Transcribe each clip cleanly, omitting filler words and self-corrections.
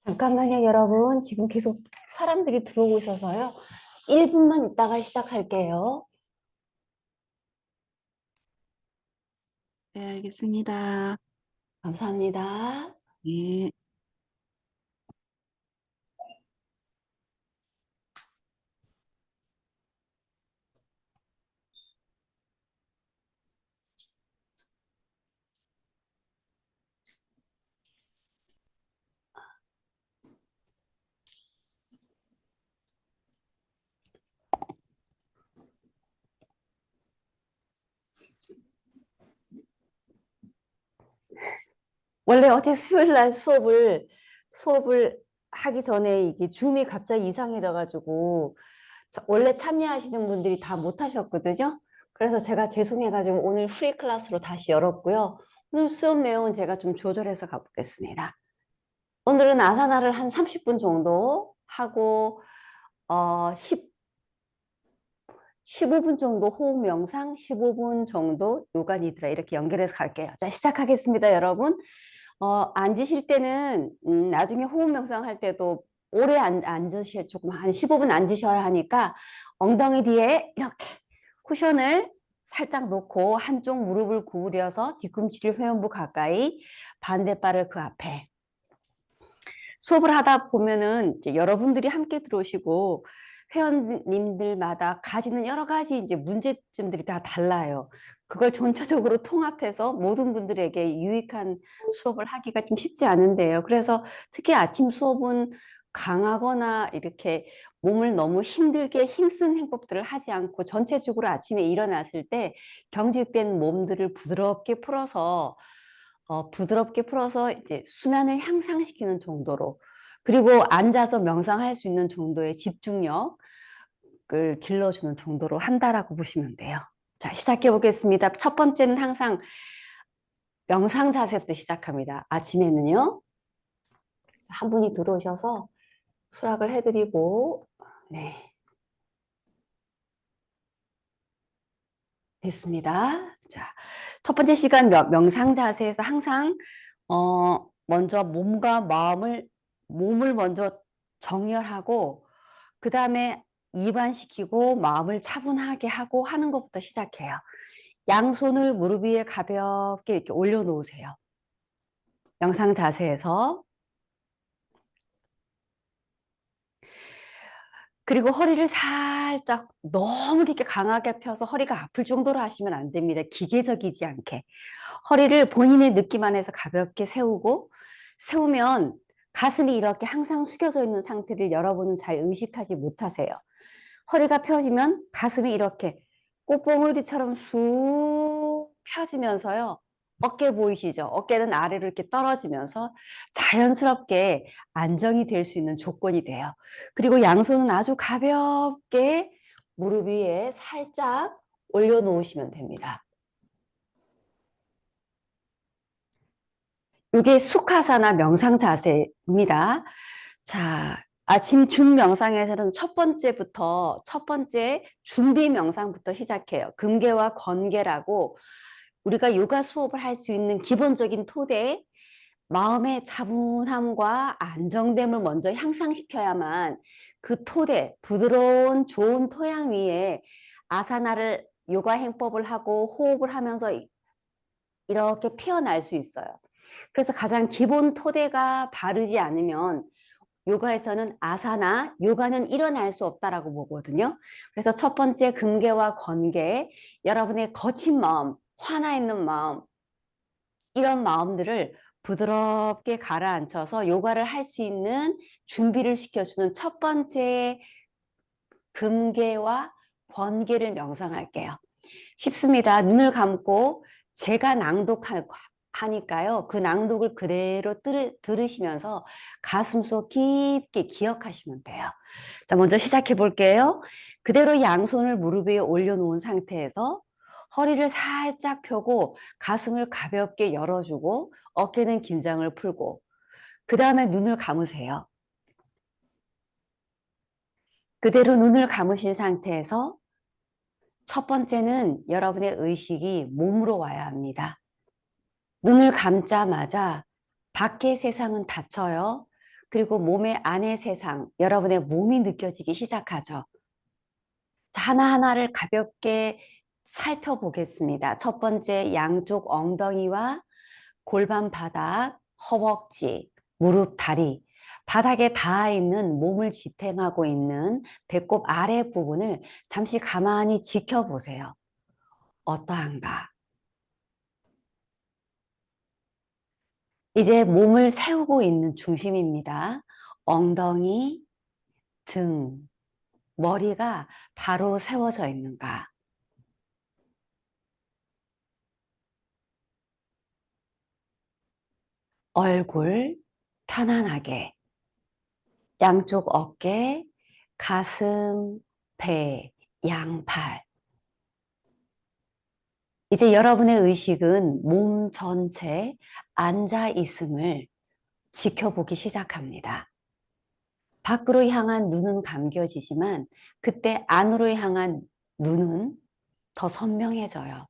잠깐만요, 여러분. 지금 계속 사람들이 들어오고 있어서요. 1분만 있다가 시작할게요. 네, 알겠습니다. 감사합니다. 예. 원래 어제 수요일 날 수업을 하기 전에 이게 줌이 갑자기 이상해져가지고 원래 참여하시는 분들이 다 못하셨거든요. 그래서 제가 죄송해가지고 오늘 프리 클래스로 다시 열었고요. 오늘 수업 내용은 제가 좀 조절해서 가보겠습니다. 오늘은 아사나를 한 30분 정도 하고 15분 정도 호흡 명상, 15분 정도 요가 니드라 이렇게 연결해서 갈게요. 자, 시작하겠습니다, 여러분. 앉으실 때는 나중에 호흡 명상 할 때도 오래 앉으셔야 조금 한 15분 앉으셔야 하니까 엉덩이 뒤에 이렇게 쿠션을 살짝 놓고 한쪽 무릎을 구부려서 뒤꿈치를 회원부 가까이 반대발을 그 앞에 수업을 하다 보면은 이제 여러분들이 함께 들어오시고 회원님들마다 가지는 여러 가지 이제 문제점들이 다 달라요. 그걸 전체적으로 통합해서 모든 분들에게 유익한 수업을 하기가 좀 쉽지 않은데요. 그래서 특히 아침 수업은 강하거나 이렇게 몸을 너무 힘들게 힘쓴 행법들을 하지 않고 전체적으로 아침에 일어났을 때 경직된 몸들을 부드럽게 풀어서 이제 수면을 향상시키는 정도로 그리고 앉아서 명상할 수 있는 정도의 집중력을 길러주는 정도로 한다라고 보시면 돼요. 자, 시작해 보겠습니다. 첫 번째는 항상 명상 자세부터 시작합니다. 아침에는요, 한 분이 들어오셔서 수락을 해드리고, 네, 됐습니다. 자, 첫 번째 시간 명상 자세에서 항상 먼저 몸을 먼저 정렬하고 그 다음에 이완시키고 마음을 차분하게 하고 하는 것부터 시작해요. 양손을 무릎 위에 가볍게 이렇게 올려놓으세요. 명상 자세에서. 그리고 허리를 살짝 너무 이렇게 강하게 펴서 허리가 아플 정도로 하시면 안 됩니다. 기계적이지 않게. 허리를 본인의 느낌 안에서 가볍게 세우면 가슴이 이렇게 항상 숙여져 있는 상태를 여러분은 잘 의식하지 못하세요. 허리가 펴지면 가슴이 이렇게 꽃봉오리처럼 쑥 펴지면서요. 어깨 보이시죠? 어깨는 아래로 이렇게 떨어지면서 자연스럽게 안정이 될 수 있는 조건이 돼요. 그리고 양손은 아주 가볍게 무릎 위에 살짝 올려놓으시면 됩니다. 이게 수카사나 명상 자세입니다. 자, 아침 중 명상에서는 첫 번째 준비 명상부터 시작해요. 금계와 건계라고 우리가 요가 수업을 할 수 있는 기본적인 토대, 마음의 차분함과 안정됨을 먼저 향상시켜야만 그 토대, 부드러운 좋은 토양 위에 아사나를 요가 행법을 하고 호흡을 하면서 이렇게 피어날 수 있어요. 그래서 가장 기본 토대가 바르지 않으면 요가에서는 요가는 일어날 수 없다라고 보거든요. 그래서 첫 번째 금계와 건계, 여러분의 거친 마음, 화나 있는 마음, 이런 마음들을 부드럽게 가라앉혀서 요가를 할 수 있는 준비를 시켜주는 첫 번째 금계와 번개를 명상할게요. 쉽습니다. 눈을 감고 제가 낭독하니까요. 그 낭독을 그대로 들으시면서 가슴속 깊게 기억하시면 돼요. 자, 먼저 시작해 볼게요. 그대로 양손을 무릎 위에 올려놓은 상태에서 허리를 살짝 펴고 가슴을 가볍게 열어주고 어깨는 긴장을 풀고 그 다음에 눈을 감으세요. 그대로 눈을 감으신 상태에서 첫 번째는 여러분의 의식이 몸으로 와야 합니다. 눈을 감자마자 밖의 세상은 닫혀요. 그리고 몸의 안의 세상, 여러분의 몸이 느껴지기 시작하죠. 자, 하나하나를 가볍게 살펴보겠습니다. 첫 번째, 양쪽 엉덩이와 골반 바닥, 허벅지, 무릎, 다리, 바닥에 닿아 있는 몸을 지탱하고 있는 배꼽 아래 부분을 잠시 가만히 지켜보세요. 어떠한가? 이제 몸을 세우고 있는 중심입니다. 엉덩이, 등, 머리가 바로 세워져 있는가? 얼굴 편안하게, 양쪽 어깨, 가슴, 배, 양팔. 이제 여러분의 의식은 몸 전체 앉아 있음을 지켜보기 시작합니다. 밖으로 향한 눈은 감겨지지만 그때 안으로 향한 눈은 더 선명해져요.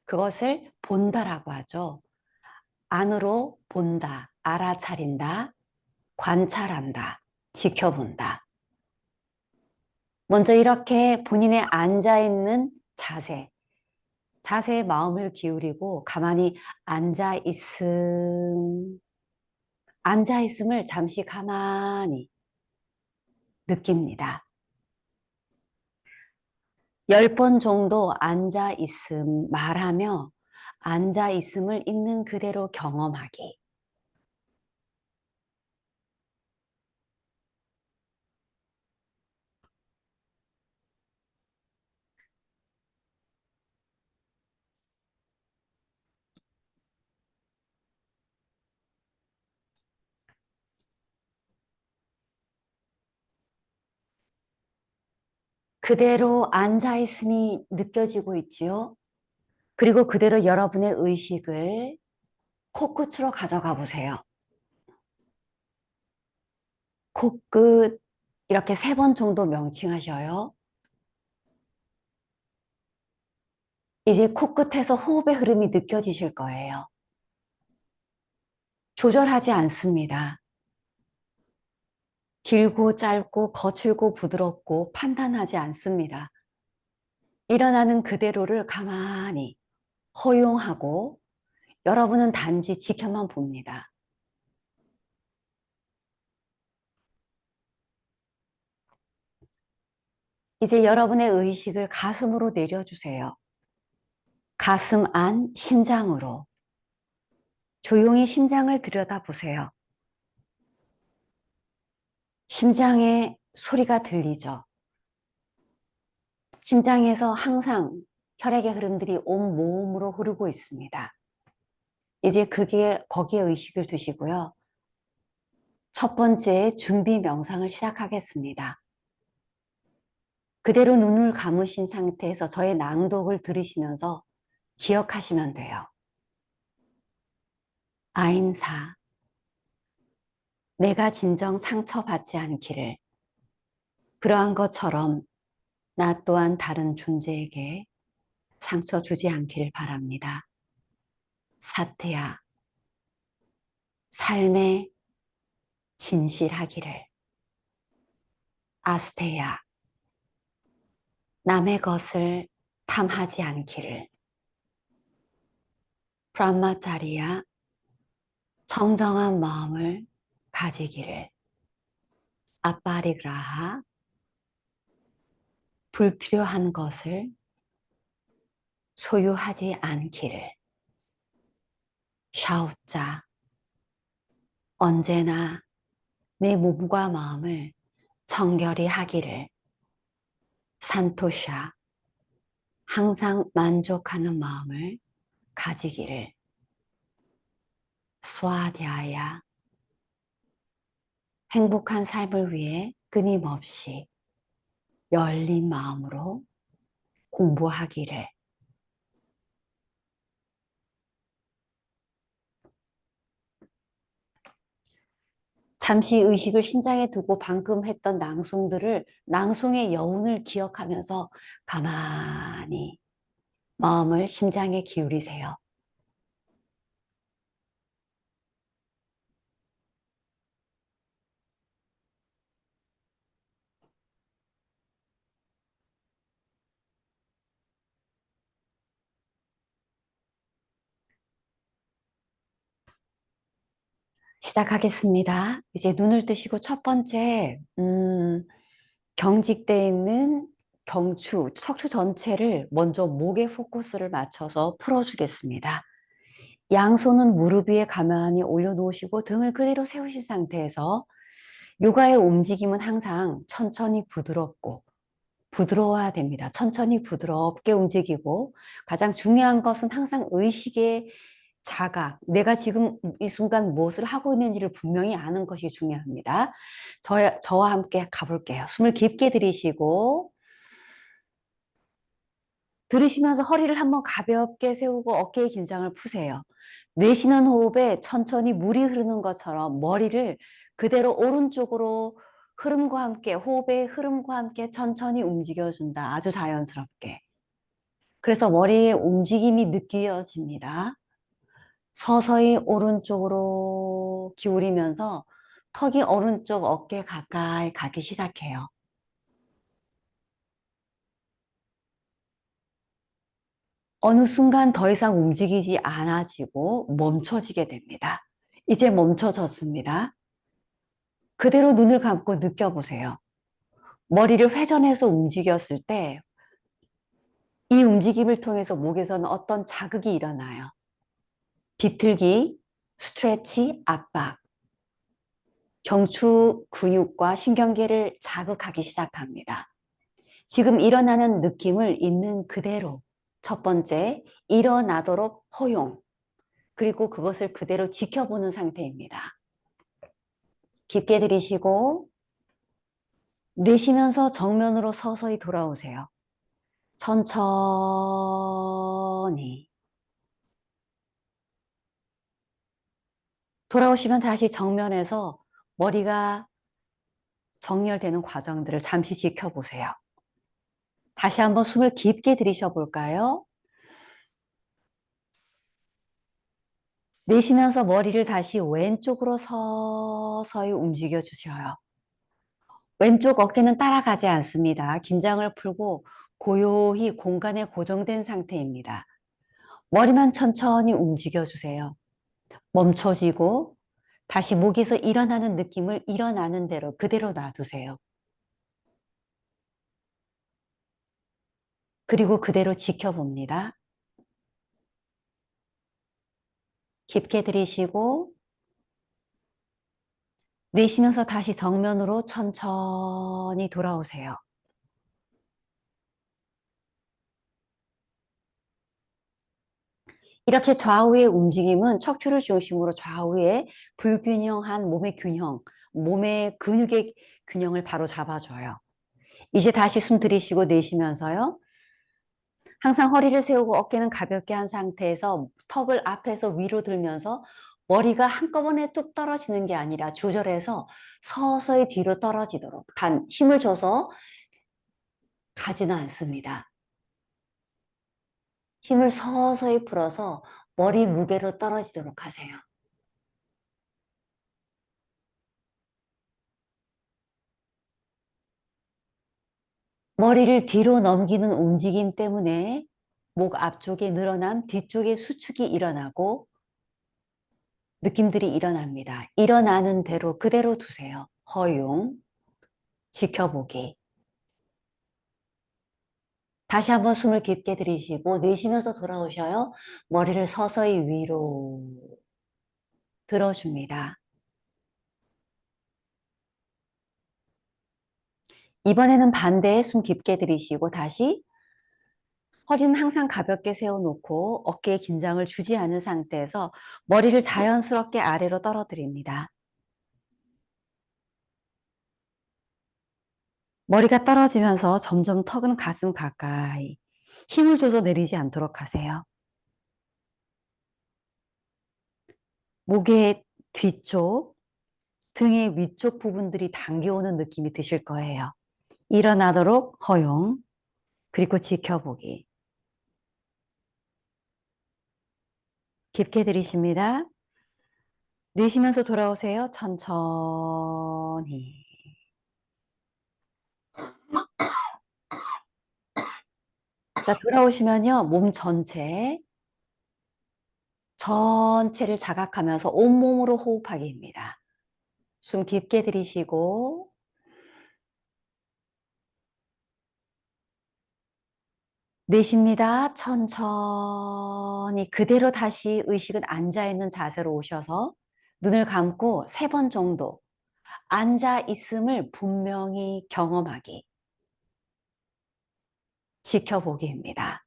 그것을 본다라고 하죠. 안으로 본다, 알아차린다, 관찰한다, 지켜본다. 먼저 이렇게 본인의 앉아있는 자세에 마음을 기울이고 가만히 앉아있음을 잠시 가만히 느낍니다. 10번 정도 앉아있음 말하며 앉아있음을 있는 그대로 경험하기. 그대로 앉아있음이 느껴지고 있지요. 그리고 그대로 여러분의 의식을 코끝으로 가져가 보세요. 코끝 이렇게 3번 정도 명칭하셔요. 이제 코끝에서 호흡의 흐름이 느껴지실 거예요. 조절하지 않습니다. 길고 짧고 거칠고 부드럽고 판단하지 않습니다. 일어나는 그대로를 가만히 허용하고 여러분은 단지 지켜만 봅니다. 이제 여러분의 의식을 가슴으로 내려주세요. 가슴 안 심장으로 조용히 심장을 들여다보세요. 심장의 소리가 들리죠. 심장에서 항상 혈액의 흐름들이 온 몸으로 흐르고 있습니다. 이제 거기에 의식을 두시고요. 첫 번째 준비 명상을 시작하겠습니다. 그대로 눈을 감으신 상태에서 저의 낭독을 들으시면서 기억하시면 돼요. 아임사, 내가 진정 상처받지 않기를. 그러한 것처럼 나 또한 다른 존재에게 상처 주지 않기를 바랍니다. 사트야, 삶에 진실하기를. 아스테야, 남의 것을 탐하지 않기를. 브라마차리야, 정정한 마음을 가지기를. 아빠리그라하, 불필요한 것을 소유하지 않기를. 샤오짜, 언제나 내 몸과 마음을 정결히 하기를. 산토샤, 항상 만족하는 마음을 가지기를. 스와디아야, 행복한 삶을 위해 끊임없이 열린 마음으로 공부하기를. 잠시 의식을 심장에 두고 방금 했던 낭송의 여운을 기억하면서 가만히 마음을 심장에 기울이세요. 시작하겠습니다. 이제 눈을 뜨시고 첫 번째, 경직돼 있는 경추, 척추 전체를 먼저 목에 포커스를 맞춰서 풀어주겠습니다. 양손은 무릎 위에 가만히 올려놓으시고 등을 그대로 세우신 상태에서 요가의 움직임은 항상 천천히 부드럽고 부드러워야 됩니다. 천천히 부드럽게 움직이고 가장 중요한 것은 항상 의식의 자각, 내가 지금 이 순간 무엇을 하고 있는지를 분명히 아는 것이 중요합니다. 저와 함께 가볼게요. 숨을 깊게 들이쉬고 들이쉬면서 허리를 한번 가볍게 세우고 어깨의 긴장을 푸세요. 내쉬는 호흡에 천천히 물이 흐르는 것처럼 머리를 그대로 오른쪽으로 흐름과 함께 호흡의 흐름과 함께 천천히 움직여준다. 아주 자연스럽게. 그래서 머리의 움직임이 느껴집니다. 서서히 오른쪽으로 기울이면서 턱이 오른쪽 어깨 가까이 가기 시작해요. 어느 순간 더 이상 움직이지 않아지고 멈춰지게 됩니다. 이제 멈춰졌습니다. 그대로 눈을 감고 느껴보세요. 머리를 회전해서 움직였을 때 이 움직임을 통해서 목에서는 어떤 자극이 일어나요. 비틀기, 스트레치, 압박, 경추 근육과 신경계를 자극하기 시작합니다. 지금 일어나는 느낌을 있는 그대로 첫 번째, 일어나도록 허용, 그리고 그것을 그대로 지켜보는 상태입니다. 깊게 들이쉬고 내쉬면서 정면으로 서서히 돌아오세요. 천천히. 돌아오시면 다시 정면에서 머리가 정렬되는 과정들을 잠시 지켜보세요. 다시 한번 숨을 깊게 들이쉬어 볼까요? 내쉬면서 머리를 다시 왼쪽으로 서서히 움직여 주셔요. 왼쪽 어깨는 따라가지 않습니다. 긴장을 풀고 고요히 공간에 고정된 상태입니다. 머리만 천천히 움직여 주세요. 멈춰지고 다시 목에서 일어나는 느낌을 일어나는 대로 그대로 놔두세요. 그리고 그대로 지켜봅니다. 깊게 들이쉬고 내쉬면서 다시 정면으로 천천히 돌아오세요. 이렇게 좌우의 움직임은 척추를 중심으로 좌우의 불균형한 몸의 균형, 몸의 근육의 균형을 바로 잡아줘요. 이제 다시 숨 들이쉬고 내쉬면서요. 항상 허리를 세우고 어깨는 가볍게 한 상태에서 턱을 앞에서 위로 들면서 머리가 한꺼번에 뚝 떨어지는 게 아니라 조절해서 서서히 뒤로 떨어지도록 단 힘을 줘서 가지는 않습니다. 힘을 서서히 풀어서 머리 무게로 떨어지도록 하세요. 머리를 뒤로 넘기는 움직임 때문에 목 앞쪽에 늘어남 뒤쪽에 수축이 일어나고 느낌들이 일어납니다. 일어나는 대로 그대로 두세요. 허용, 지켜보기. 다시 한번 숨을 깊게 들이쉬고 내쉬면서 돌아오셔요. 머리를 서서히 위로 들어줍니다. 이번에는 반대에 숨 깊게 들이쉬고 다시 허리는 항상 가볍게 세워놓고 어깨에 긴장을 주지 않은 상태에서 머리를 자연스럽게 아래로 떨어뜨립니다. 머리가 떨어지면서 점점 턱은 가슴 가까이 힘을 줘서 내리지 않도록 하세요. 목의 뒤쪽, 등의 위쪽 부분들이 당겨오는 느낌이 드실 거예요. 일어나도록 허용, 그리고 지켜보기. 깊게 들이쉽니다. 내쉬면서 돌아오세요. 천천히. 자, 돌아오시면요. 몸 전체 전체를 자각하면서 온몸으로 호흡하기입니다. 숨 깊게 들이쉬고 내쉽니다. 천천히 그대로 다시 의식은 앉아있는 자세로 오셔서 눈을 감고 3번 정도 앉아있음을 분명히 경험하기, 지켜보기입니다.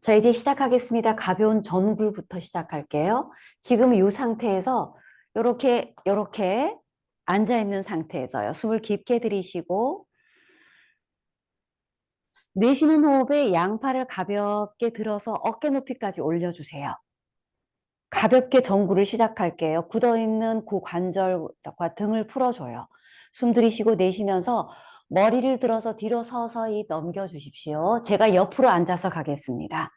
자, 이제 시작하겠습니다. 가벼운 전굴부터 시작할게요. 지금 이 상태에서 이렇게 앉아있는 상태에서요. 숨을 깊게 들이쉬고 내쉬는 호흡에 양팔을 가볍게 들어서 어깨 높이까지 올려주세요. 가볍게 전구를 시작할게요. 굳어있는 고관절과 등을 풀어줘요. 숨 들이쉬고 내쉬면서 머리를 들어서 뒤로 서서히 넘겨주십시오. 제가 옆으로 앉아서 가겠습니다.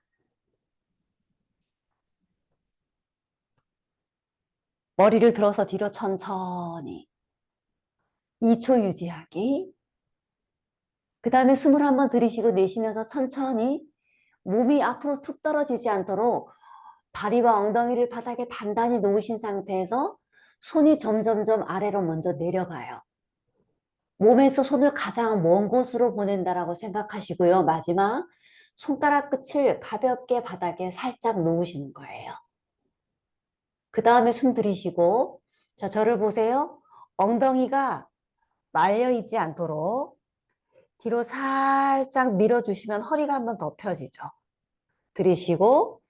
머리를 들어서 뒤로 천천히 2초 유지하기. 그 다음에 숨을 한번 들이쉬고 내쉬면서 천천히 몸이 앞으로 툭 떨어지지 않도록 다리와 엉덩이를 바닥에 단단히 놓으신 상태에서 손이 점점점 아래로 먼저 내려가요. 몸에서 손을 가장 먼 곳으로 보낸다라고 생각하시고요. 마지막 손가락 끝을 가볍게 바닥에 살짝 놓으시는 거예요. 그 다음에 숨 들이쉬고, 자, 저를 보세요. 엉덩이가 말려 있지 않도록 뒤로 살짝 밀어주시면 허리가 한 번 더 펴지죠. 들이쉬고,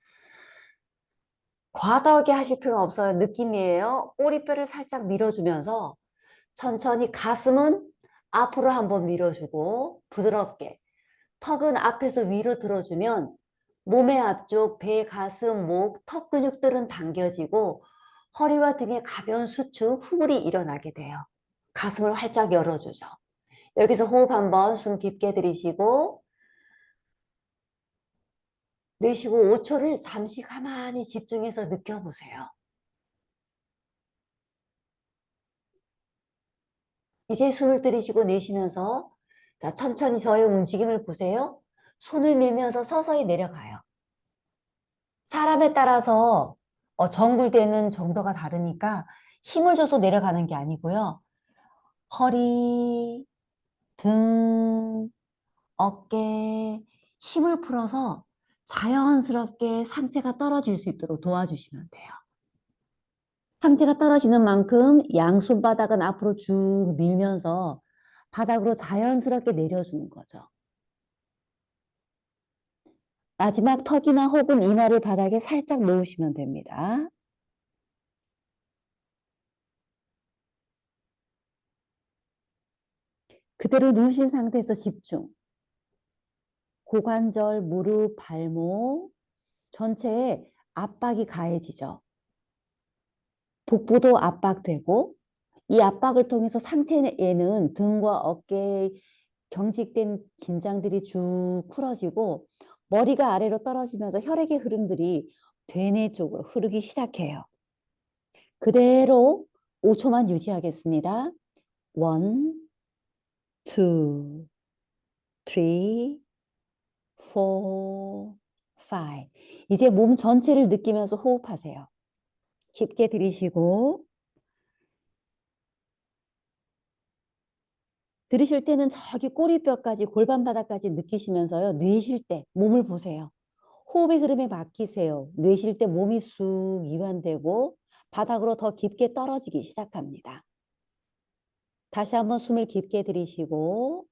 과도하게 하실 필요는 없어요. 느낌이에요. 꼬리뼈를 살짝 밀어주면서 천천히 가슴은 앞으로 한번 밀어주고 부드럽게 턱은 앞에서 위로 들어주면 몸의 앞쪽, 배, 가슴, 목, 턱 근육들은 당겨지고 허리와 등에 가벼운 수축, 후불이 일어나게 돼요. 가슴을 활짝 열어주죠. 여기서 호흡 한번 숨 깊게 들이쉬고 내쉬고 5초를 잠시 가만히 집중해서 느껴보세요. 이제 숨을 들이쉬고 내쉬면서 자, 천천히 저의 움직임을 보세요. 손을 밀면서 서서히 내려가요. 사람에 따라서 정굴되는 정도가 다르니까 힘을 줘서 내려가는 게 아니고요. 허리, 등, 어깨 힘을 풀어서 자연스럽게 상체가 떨어질 수 있도록 도와주시면 돼요. 상체가 떨어지는 만큼 양손바닥은 앞으로 쭉 밀면서 바닥으로 자연스럽게 내려주는 거죠. 마지막 턱이나 혹은 이마를 바닥에 살짝 놓으시면 됩니다. 그대로 누우신 상태에서 집중. 고관절, 무릎, 발목 전체에 압박이 가해지죠. 복부도 압박되고 이 압박을 통해서 상체에는 등과 어깨에 경직된 긴장들이 쭉 풀어지고 머리가 아래로 떨어지면서 혈액의 흐름들이 대뇌 쪽으로 흐르기 시작해요. 그대로 5초만 유지하겠습니다. 1, 2, 3, 4, 5. 이제 몸 전체를 느끼면서 호흡하세요. 깊게 들이쉬고 들이쉴 때는 저기 꼬리뼈까지 골반 바닥까지 느끼시면서요. 내쉴 때 몸을 보세요. 호흡의 흐름에 맡기세요. 내쉴 때 몸이 쑥 이완되고 바닥으로 더 깊게 떨어지기 시작합니다. 다시 한번 숨을 깊게 들이쉬고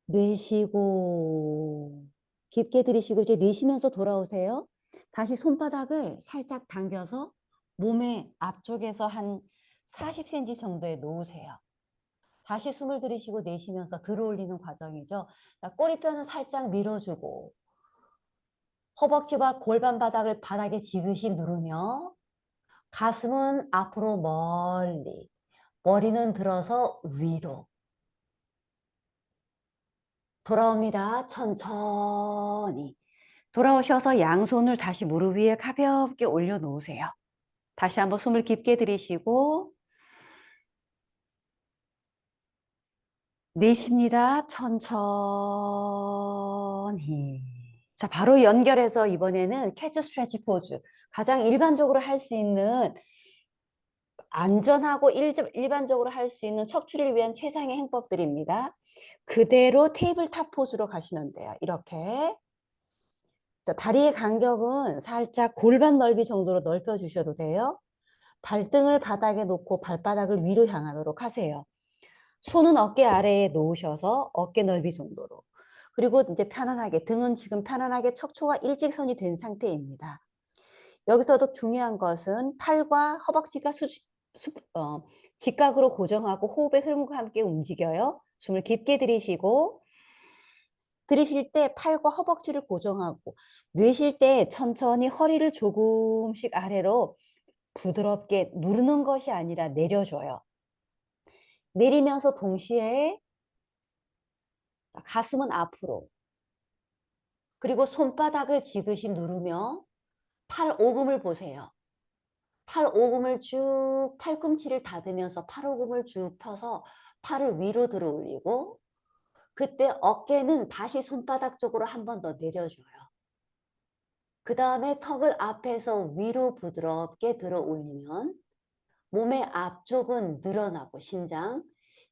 내쉬고 깊게 들이쉬고 이제 내쉬면서 돌아오세요. 다시 손바닥을 살짝 당겨서 몸의 앞쪽에서 한 40cm 정도에 놓으세요. 다시 숨을 들이쉬고 내쉬면서 들어올리는 과정이죠. 꼬리뼈는 살짝 밀어주고 허벅지와 골반 바닥을 바닥에 지그시 누르며 가슴은 앞으로 멀리, 머리는 들어서 위로 돌아옵니다. 천천히 돌아오셔서 양손을 다시 무릎 위에 가볍게 올려놓으세요. 다시 한번 숨을 깊게 들이쉬고 내쉽니다. 천천히. 자, 바로 연결해서 이번에는 캐치 스트레치 포즈. 가장 일반적으로 할 수 있는 안전하고 일반적으로 할 수 있는 척추를 위한 최상의 행법들입니다. 그대로 테이블탑 포즈로 가시면 돼요. 이렇게. 자, 다리의 간격은 살짝 골반 넓이 정도로 넓혀 주셔도 돼요. 발등을 바닥에 놓고 발바닥을 위로 향하도록 하세요. 손은 어깨 아래에 놓으셔서 어깨 넓이 정도로. 그리고 이제 편안하게, 등은 지금 편안하게 척추와 일직선이 된 상태입니다. 여기서도 중요한 것은 팔과 허벅지가 직각으로 고정하고 호흡의 흐름과 함께 움직여요. 숨을 깊게 들이쉬고, 들이쉴 때 팔과 허벅지를 고정하고, 내쉴 때 천천히 허리를 조금씩 아래로 부드럽게 누르는 것이 아니라 내려줘요. 내리면서 동시에 가슴은 앞으로, 그리고 손바닥을 지그시 누르며 팔 오금을 보세요. 팔 오금을 쭉, 팔꿈치를 닫으면서 팔 오금을 쭉 펴서 팔을 위로 들어 올리고, 그때 어깨는 다시 손바닥 쪽으로 한 번 더 내려줘요. 그 다음에 턱을 앞에서 위로 부드럽게 들어 올리면 몸의 앞쪽은 늘어나고 신장,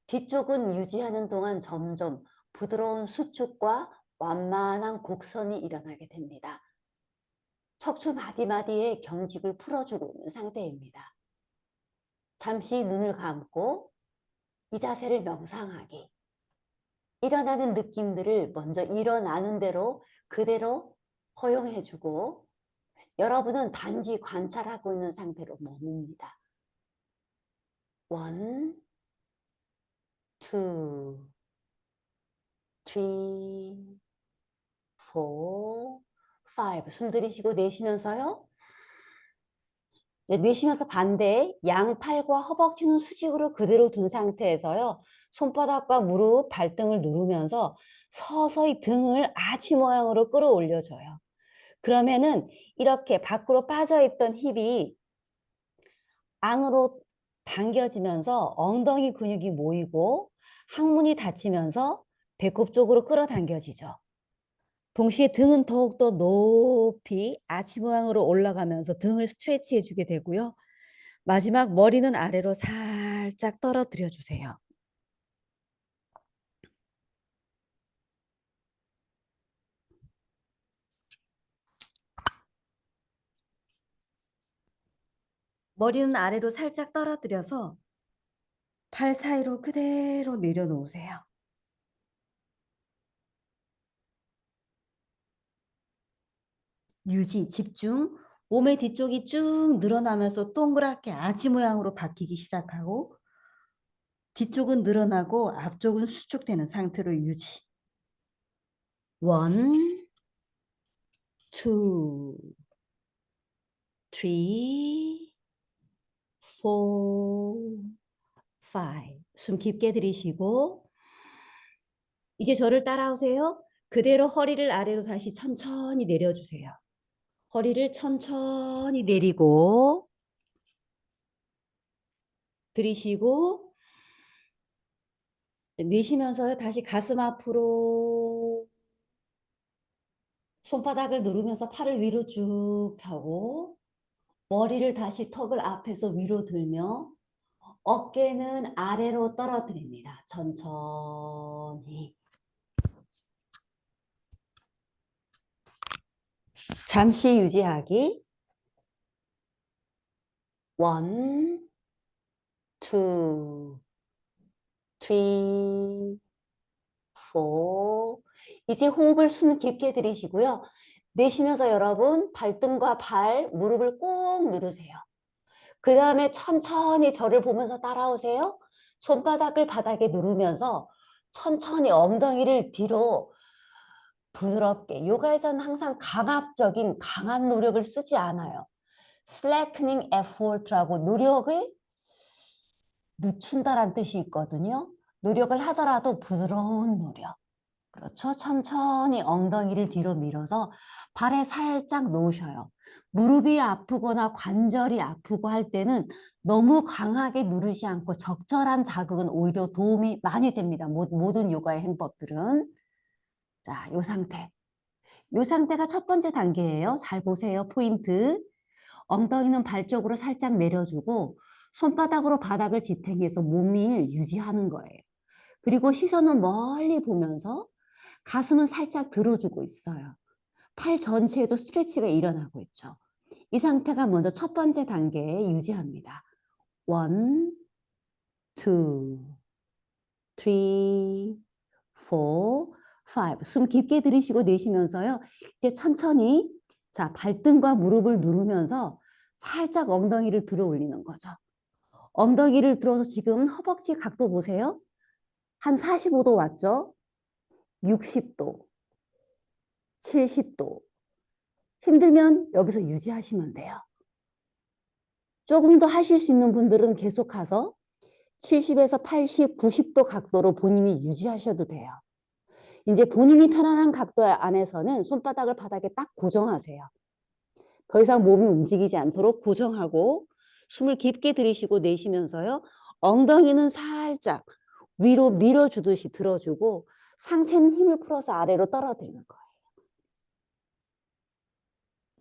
뒤쪽은 유지하는 동안 점점 부드러운 수축과 완만한 곡선이 일어나게 됩니다. 척추 마디마디에 경직을 풀어주고 있는 상태입니다. 잠시 눈을 감고 이 자세를 명상하기. 일어나는 느낌들을 먼저 일어나는 대로 그대로 허용해주고 여러분은 단지 관찰하고 있는 상태로 머뭅니다. 1, 2, 3, 4, 5. 숨 들이쉬고 내쉬면서요. 내쉬면서 반대 양팔과 허벅지는 수직으로 그대로 둔 상태에서요. 손바닥과 무릎, 발등을 누르면서 서서히 등을 아치 모양으로 끌어올려줘요. 그러면은 이렇게 밖으로 빠져있던 힙이 안으로 당겨지면서 엉덩이 근육이 모이고 항문이 닫히면서 배꼽 쪽으로 끌어당겨지죠. 동시에 등은 더욱더 높이 아치 모양으로 올라가면서 등을 스트레치 해주게 되고요. 마지막 머리는 아래로 살짝 떨어뜨려 주세요. 머리는 아래로 살짝 떨어뜨려서 발 사이로 그대로 내려놓으세요. 유지, 집중. 몸의 뒤쪽이 쭉 늘어나면서 동그랗게 아치 모양으로 바뀌기 시작하고 뒤쪽은 늘어나고 앞쪽은 수축되는 상태로 유지. 1, 2, 3, 4, 5. 숨 깊게 들이쉬고 이제 저를 따라오세요. 그대로 허리를 아래로 다시 천천히 내려주세요. 허리를 천천히 내리고 들이쉬고 내쉬면서요. 다시 가슴 앞으로 손바닥을 누르면서 팔을 위로 쭉 펴고 머리를 다시 턱을 앞에서 위로 들며 어깨는 아래로 떨어뜨립니다. 천천히. 잠시 유지하기. 1, 2, 3, 4. 이제 호흡을 숨 깊게 들이쉬고요. 내쉬면서 여러분 발등과 발, 무릎을 꼭 누르세요. 그 다음에 천천히 저를 보면서 따라오세요. 손바닥을 바닥에 누르면서 천천히 엉덩이를 뒤로 부드럽게. 요가에서는 항상 강압적인 강한 노력을 쓰지 않아요. slackening effort라고 노력을 늦춘다라는 뜻이 있거든요. 노력을 하더라도 부드러운 노력. 그렇죠. 천천히 엉덩이를 뒤로 밀어서 발에 살짝 놓으셔요. 무릎이 아프거나 관절이 아프고 할 때는 너무 강하게 누르지 않고 적절한 자극은 오히려 도움이 많이 됩니다. 모든 요가의 행법들은. 자, 요 상태. 요 상태가 첫 번째 단계예요. 잘 보세요. 포인트. 엉덩이는 발 쪽으로 살짝 내려주고 손바닥으로 바닥을 지탱해서 몸을 유지하는 거예요. 그리고 시선은 멀리 보면서 가슴은 살짝 들어주고 있어요. 팔 전체에도 스트레치가 일어나고 있죠. 이 상태가 먼저 첫 번째 단계에 유지합니다. 1, 2, 3, 4, 5. 숨 깊게 들이쉬고 내쉬면서요. 이제 천천히 자, 발등과 무릎을 누르면서 살짝 엉덩이를 들어 올리는 거죠. 엉덩이를 들어서 지금 허벅지 각도 보세요. 한 45도 왔죠? 60도, 70도. 힘들면 여기서 유지하시면 돼요. 조금 더 하실 수 있는 분들은 계속 가서 70에서 80, 90도 각도로 본인이 유지하셔도 돼요. 이제 본인이 편안한 각도 안에서는 손바닥을 바닥에 딱 고정하세요. 더 이상 몸이 움직이지 않도록 고정하고 숨을 깊게 들이쉬고 내쉬면서요. 엉덩이는 살짝 위로 밀어주듯이 들어주고 상체는 힘을 풀어서 아래로 떨어뜨리는 거예요.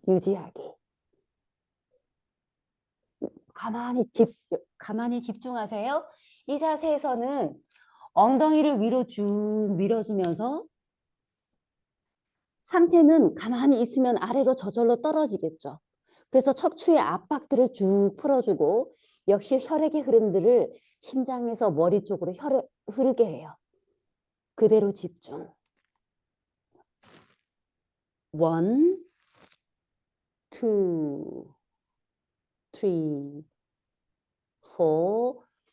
유지하기. 가만히 집중하세요. 이 자세에서는 엉덩이를 위로 쭉 밀어주면서 상체는 가만히 있으면 아래로 저절로 떨어지겠죠. 그래서 척추의 압박들을 쭉 풀어주고 역시 혈액의 흐름들을 심장에서 머리 쪽으로 흐르게 해요. 그대로 집중. 1, 2, 3,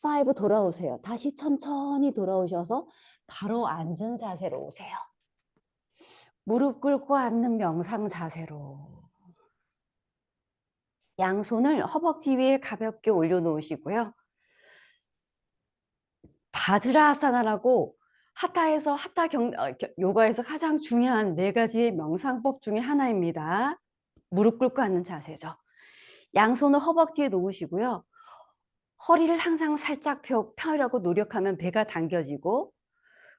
4, 5 돌아오세요. 다시 천천히 돌아오셔서 바로 앉은 자세로 오세요. 무릎 꿇고 앉는 명상 자세로. 양손을 허벅지 위에 가볍게 올려놓으시고요. 바드라아사나라고 요가에서 가장 중요한 4가지의 명상법 중에 하나입니다. 무릎 꿇고 앉는 자세죠. 양손을 허벅지에 놓으시고요. 허리를 항상 살짝 펴려고 노력하면 배가 당겨지고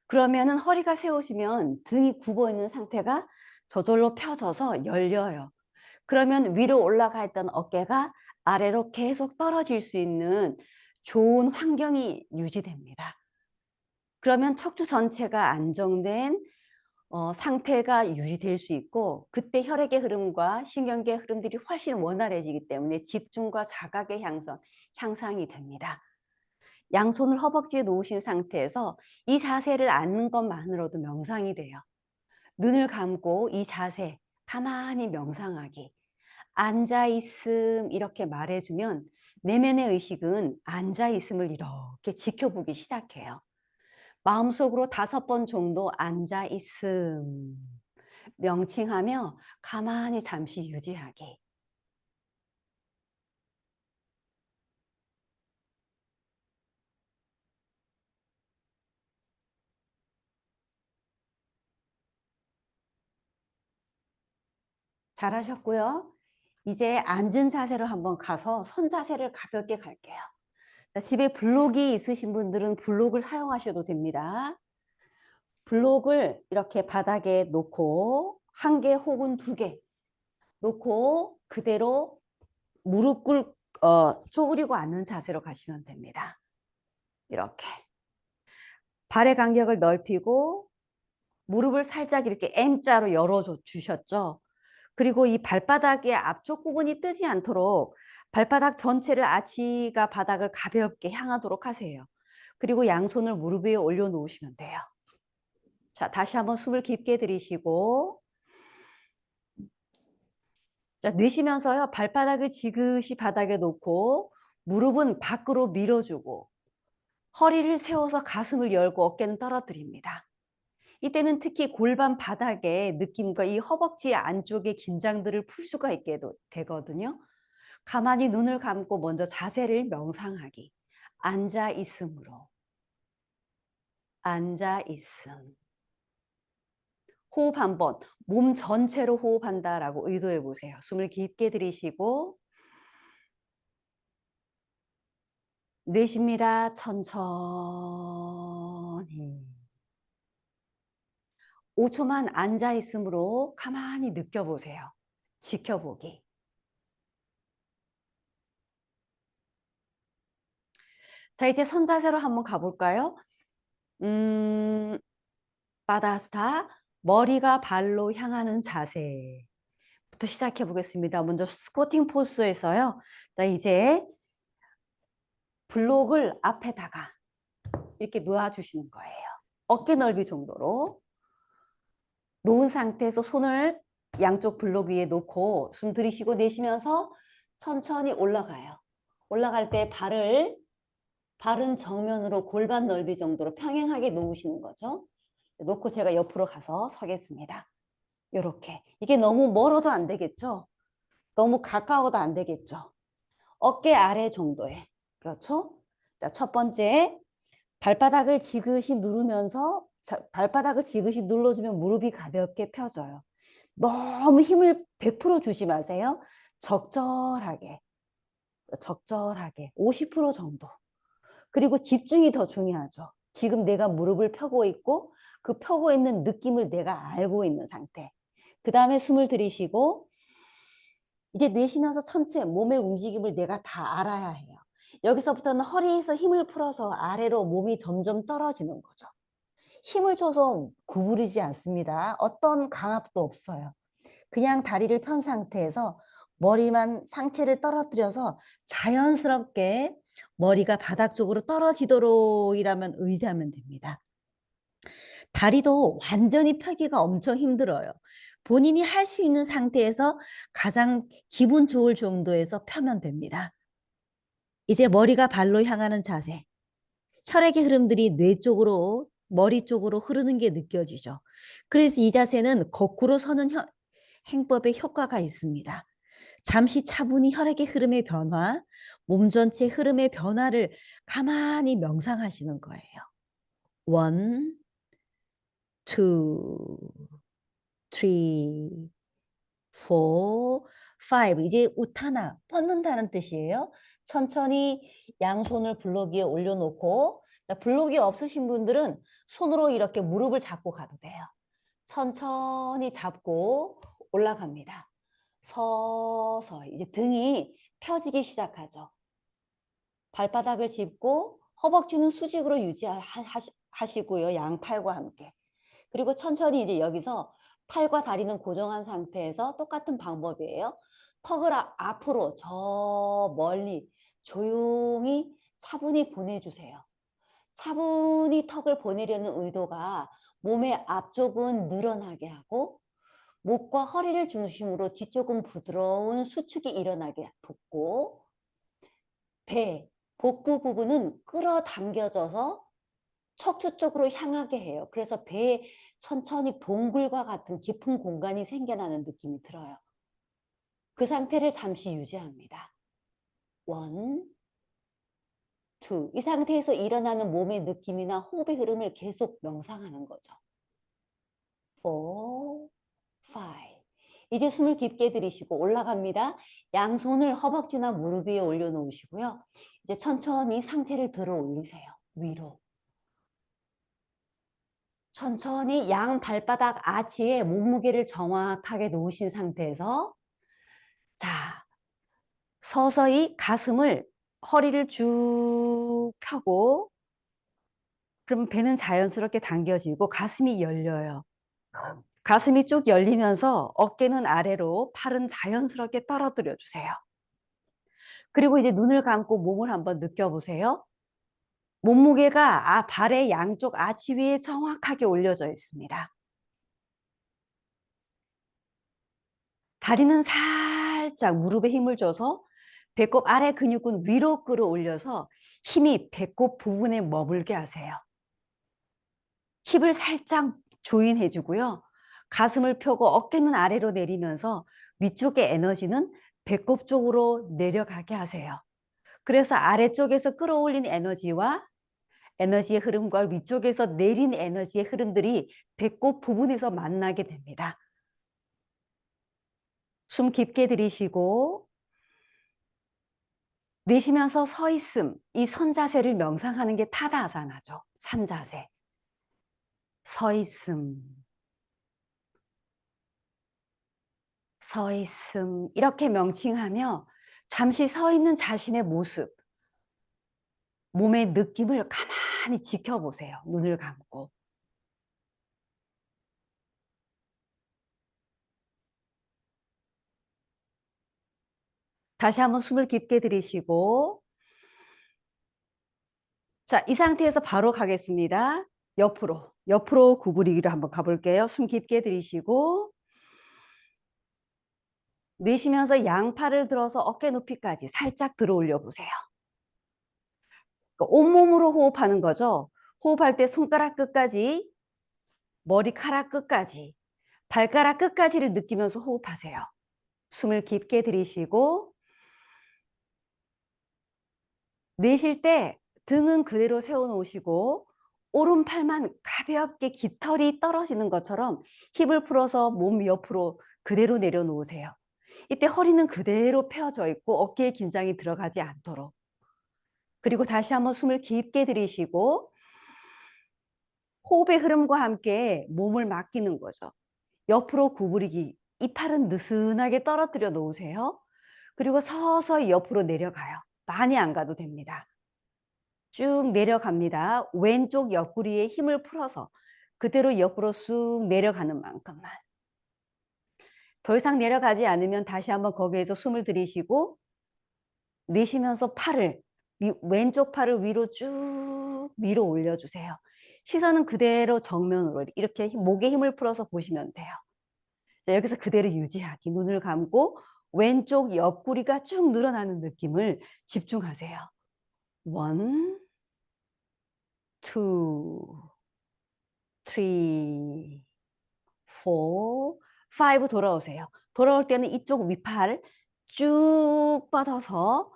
그러면은 허리가 세우시면 등이 굽어 있는 상태가 저절로 펴져서 열려요. 그러면 위로 올라가 있던 어깨가 아래로 계속 떨어질 수 있는 좋은 환경이 유지됩니다. 그러면 척추 전체가 안정된 상태가 유지될 수 있고 그때 혈액의 흐름과 신경계의 흐름들이 훨씬 원활해지기 때문에 집중과 자각의 향상이 됩니다. 양손을 허벅지에 놓으신 상태에서 이 자세를 앉는 것만으로도 명상이 돼요. 눈을 감고 이 자세 가만히 명상하기. 앉아있음 이렇게 말해주면 내면의 의식은 앉아있음을 이렇게 지켜보기 시작해요. 마음속으로 5번 정도 앉아있음 명칭하며 가만히 잠시 유지하기. 잘하셨고요. 이제 앉은 자세로 한번 가서 손 자세를 가볍게 갈게요. 자, 집에 블록이 있으신 분들은 블록을 사용하셔도 됩니다. 블록을 이렇게 바닥에 놓고 1개 혹은 2개 놓고 그대로 무릎 쪼그리고 앉는 자세로 가시면 됩니다. 이렇게 발의 간격을 넓히고 무릎을 살짝 이렇게 M자로 열어 주셨죠. 그리고 이 발바닥의 앞쪽 부분이 뜨지 않도록 발바닥 전체를 아치가 바닥을 가볍게 향하도록 하세요. 그리고 양손을 무릎 위에 올려놓으시면 돼요. 자, 다시 한번 숨을 깊게 들이쉬고 자, 내쉬면서요. 발바닥을 지그시 바닥에 놓고 무릎은 밖으로 밀어주고 허리를 세워서 가슴을 열고 어깨는 떨어뜨립니다. 이때는 특히 골반 바닥의 느낌과 이 허벅지 안쪽의 긴장들을 풀 수가 있게 되거든요. 가만히 눈을 감고 먼저 자세를 명상하기. 앉아 있음으로. 앉아 있음. 호흡 한번, 몸 전체로 호흡한다라고 의도해 보세요. 숨을 깊게 들이쉬고 내쉽니다. 천천히. 5초만 앉아 있음으로 가만히 느껴보세요. 지켜보기. 자, 이제 선자세로 한번 가볼까요? 바다스타, 머리가 발로 향하는 자세부터 시작해 보겠습니다. 먼저 스쿼팅 포스에서요. 자, 이제 블록을 앞에다가 이렇게 놓아주시는 거예요. 어깨 넓이 정도로 놓은 상태에서 손을 양쪽 블록 위에 놓고 숨 들이쉬고 내쉬면서 천천히 올라가요. 올라갈 때 발을 바른 정면으로 골반 넓이 정도로 평행하게 놓으시는 거죠. 놓고 제가 옆으로 가서 서겠습니다. 이렇게. 이게 너무 멀어도 안 되겠죠? 너무 가까워도 안 되겠죠? 어깨 아래 정도에. 그렇죠? 자, 첫 번째, 발바닥을 지그시 누르면서 발바닥을 지그시 눌러주면 무릎이 가볍게 펴져요. 너무 힘을 100% 주지 마세요. 적절하게, 적절하게 50% 정도. 그리고 집중이 더 중요하죠. 지금 내가 무릎을 펴고 있고 그 펴고 있는 느낌을 내가 알고 있는 상태. 그 다음에 숨을 들이쉬고 이제 내쉬면서 전체 몸의 움직임을 내가 다 알아야 해요. 여기서부터는 허리에서 힘을 풀어서 아래로 몸이 점점 떨어지는 거죠. 힘을 줘서 구부리지 않습니다. 어떤 강압도 없어요. 그냥 다리를 편 상태에서 머리만 상체를 떨어뜨려서 자연스럽게 머리가 바닥 쪽으로 떨어지도록이라면 의지하면 됩니다. 다리도 완전히 펴기가 엄청 힘들어요. 본인이 할 수 있는 상태에서 가장 기분 좋을 정도에서 펴면 됩니다. 이제 머리가 발로 향하는 자세. 혈액의 흐름들이 뇌 쪽으로, 머리 쪽으로 흐르는 게 느껴지죠. 그래서 이 자세는 거꾸로 서는 행법에 효과가 있습니다. 잠시 차분히 혈액의 흐름의 변화, 몸 전체 흐름의 변화를 가만히 명상하시는 거예요. 1, 2, 3, 4, 5. 이제 우타나, 뻗는다는 뜻이에요. 천천히 양손을 블록 위에 올려놓고, 자, 블록이 없으신 분들은 손으로 이렇게 무릎을 잡고 가도 돼요. 천천히 잡고 올라갑니다. 서서히 이제 등이 펴지기 시작하죠. 발바닥을 짚고 허벅지는 수직으로 유지하시고요. 양팔과 함께. 그리고 천천히 이제 여기서 팔과 다리는 고정한 상태에서 똑같은 방법이에요. 턱을 앞으로 저 멀리 조용히 차분히 보내주세요. 차분히 턱을 보내려는 의도가 몸의 앞쪽은 늘어나게 하고 목과 허리를 중심으로 뒤쪽은 부드러운 수축이 일어나게 돕고 배, 복부 부분은 끌어당겨져서 척추 쪽으로 향하게 해요. 그래서 배에 천천히 동굴과 같은 깊은 공간이 생겨나는 느낌이 들어요. 그 상태를 잠시 유지합니다. 1, 2. 이 상태에서 일어나는 몸의 느낌이나 호흡의 흐름을 계속 명상하는 거죠. 4, 5. 이제 숨을 깊게 들이쉬고 올라갑니다. 양손을 허벅지나 무릎 위에 올려놓으시고요. 이제 천천히 상체를 들어 올리세요. 위로. 천천히 양 발바닥 아치에 몸무게를 정확하게 놓으신 상태에서 자, 서서히 가슴을 허리를 쭉 펴고 그럼 배는 자연스럽게 당겨지고 가슴이 열려요. 가슴이 쭉 열리면서 어깨는 아래로 팔은 자연스럽게 떨어뜨려 주세요. 그리고 이제 눈을 감고 몸을 한번 느껴보세요. 몸무게가 발의 양쪽 아치 위에 정확하게 올려져 있습니다. 다리는 살짝 무릎에 힘을 줘서 배꼽 아래 근육은 위로 끌어올려서 힘이 배꼽 부분에 머물게 하세요. 힙을 살짝 조인해 주고요. 가슴을 펴고 어깨는 아래로 내리면서 위쪽의 에너지는 배꼽 쪽으로 내려가게 하세요. 그래서 아래쪽에서 끌어올린 에너지와 에너지의 흐름과 위쪽에서 내린 에너지의 흐름들이 배꼽 부분에서 만나게 됩니다. 숨 깊게 들이쉬고 내쉬면서 서 있음, 이 선자세를 명상하는 게 타다아사나죠. 산자세. 서 있음, 서 있음 이렇게 명칭하며 잠시 서 있는 자신의 모습, 몸의 느낌을 가만히 지켜보세요. 눈을 감고. 다시 한번 숨을 깊게 들이쉬고, 자, 이 상태에서 바로 가겠습니다. 옆으로 구부리기로 한번 가볼게요. 숨 깊게 들이쉬고 내쉬면서 양팔을 들어서 어깨 높이까지 살짝 들어 올려 보세요. 온몸으로 호흡하는 거죠. 호흡할 때 손가락 끝까지, 머리카락 끝까지, 발가락 끝까지를 느끼면서 호흡하세요. 숨을 깊게 들이쉬고 내쉴 때 등은 그대로 세워놓으시고 오른팔만 가볍게 깃털이 떨어지는 것처럼 힙을 풀어서 몸 옆으로 그대로 내려놓으세요. 이때 허리는 그대로 펴져 있고 어깨에 긴장이 들어가지 않도록. 그리고 다시 한번 숨을 깊게 들이쉬고 호흡의 흐름과 함께 몸을 맡기는 거죠. 옆으로 구부리기. 이 팔은 느슨하게 떨어뜨려 놓으세요. 그리고 서서히 옆으로 내려가요. 많이 안 가도 됩니다. 쭉 내려갑니다. 왼쪽 옆구리에 힘을 풀어서 그대로 옆으로 쑥 내려가는 만큼만. 더 이상 내려가지 않으면 다시 한번 거기에서 숨을 들이쉬고 내쉬면서 왼쪽 팔을 위로 쭉 밀어 올려주세요. 시선은 그대로 정면으로 이렇게 목에 힘을 풀어서 보시면 돼요. 자, 여기서 그대로 유지하기. 눈을 감고 왼쪽 옆구리가 쭉 늘어나는 느낌을 집중하세요. 1, 2, 3, 4, 5 돌아오세요. 돌아올 때는 이쪽 윗팔 쭉 뻗어서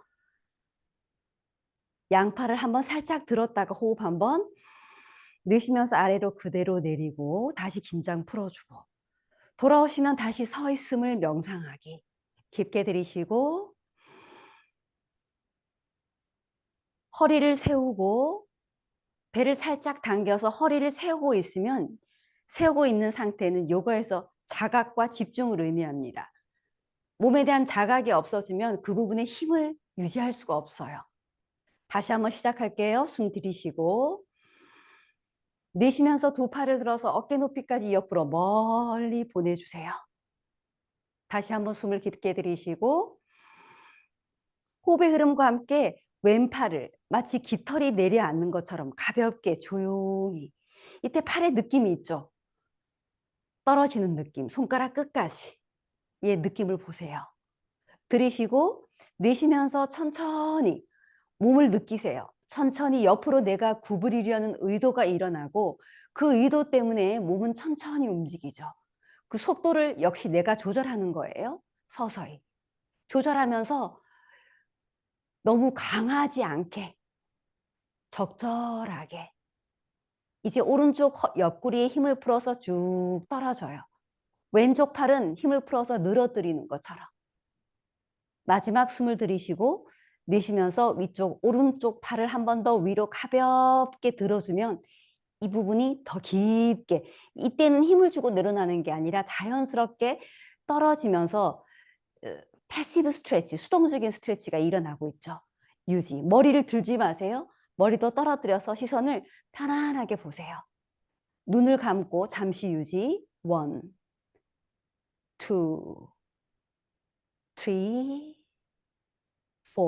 양팔을 한번 살짝 들었다가 호흡 한번 내쉬면서 아래로 그대로 내리고 다시 긴장 풀어주고 돌아오시면 다시 서 있음을 명상하기. 깊게 들이쉬고 허리를 세우고 배를 살짝 당겨서 허리를 세우고 있는 상태는 요가에서 자각과 집중을 의미합니다. 몸에 대한 자각이 없어지면 그 부분에 힘을 유지할 수가 없어요. 다시 한번 시작할게요. 숨 들이쉬고 내쉬면서 두 팔을 들어서 어깨 높이까지 옆으로 멀리 보내주세요. 다시 한번 숨을 깊게 들이쉬고 호흡의 흐름과 함께 왼팔을 마치 깃털이 내려앉는 것처럼 가볍게 조용히, 이때 팔의 느낌이 있죠. 떨어지는 느낌, 손가락 끝까지 의 느낌을 보세요. 들이쉬고 내쉬면서 천천히 몸을 느끼세요. 천천히 옆으로 내가 구부리려는 의도가 일어나고 그 의도 때문에 몸은 천천히 움직이죠. 그 속도를 역시 내가 조절하는 거예요. 서서히 조절하면서 너무 강하지 않게 적절하게. 이제 오른쪽 옆구리에 힘을 풀어서 쭉 떨어져요. 왼쪽 팔은 힘을 풀어서 늘어뜨리는 것처럼. 마지막 숨을 들이쉬고 내쉬면서 오른쪽 팔을 한 번 더 위로 가볍게 들어주면 이 부분이 더 깊게, 이때는 힘을 주고 늘어나는 게 아니라 자연스럽게 떨어지면서 패시브 스트레치, 수동적인 스트레치가 일어나고 있죠. 유지. 머리를 들지 마세요. 머리도 떨어뜨려서 시선을 편안하게 보세요. 눈을 감고 잠시 유지. 1, 2, 3,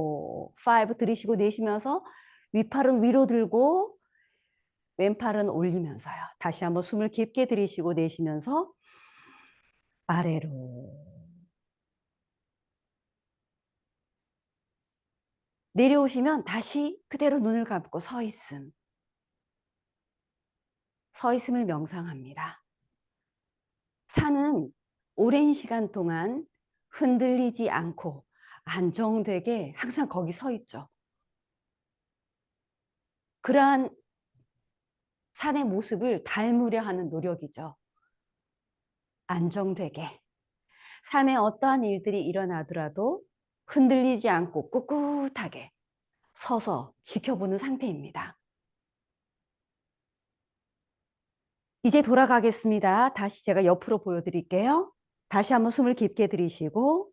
4, 5 들이쉬고 내쉬면서 윗팔은 위로 들고 왼팔은 올리면서요. 다시 한번 숨을 깊게 들이쉬고 내쉬면서 아래로. 내려오시면 다시 그대로 눈을 감고 서 있음. 서 있음을 명상합니다. 산은 오랜 시간 동안 흔들리지 않고 안정되게 항상 거기 서 있죠. 그러한 산의 모습을 닮으려 하는 노력이죠. 안정되게. 삶에 어떠한 일들이 일어나더라도 흔들리지 않고 꿋꿋하게 서서 지켜보는 상태입니다. 이제 돌아가겠습니다. 다시 제가 옆으로 보여드릴게요. 다시 한번 숨을 깊게 들이쉬고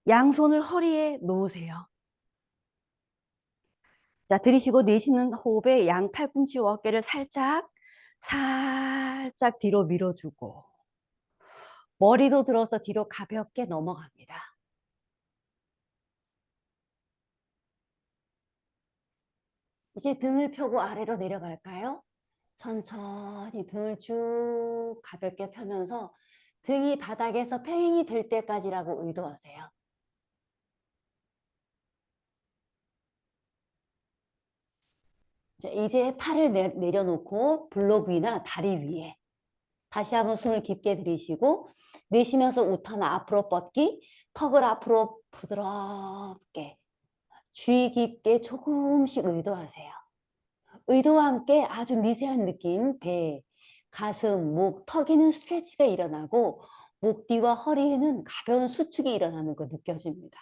양손을 허리에 놓으세요. 자, 들이쉬고 내쉬는 호흡에 양 팔꿈치와 어깨를 살짝 뒤로 밀어주고 머리도 들어서 뒤로 가볍게 넘어갑니다. 이제 등을 펴고 아래로 내려갈까요? 천천히 등을 쭉 가볍게 펴면서 등이 바닥에서 팽이 될 때까지라고 의도하세요. 자, 이제 팔을 내려놓고 블록 위나 다리 위에 다시 한번 숨을 깊게 들이쉬고 내쉬면서 우탄 앞으로 뻗기, 턱을 앞으로 부드럽게 주의 깊게 조금씩 의도하세요. 의도와 함께 아주 미세한 느낌, 배, 가슴, 목, 턱에는 스트레치가 일어나고 목 뒤와 허리에는 가벼운 수축이 일어나는 거 느껴집니다.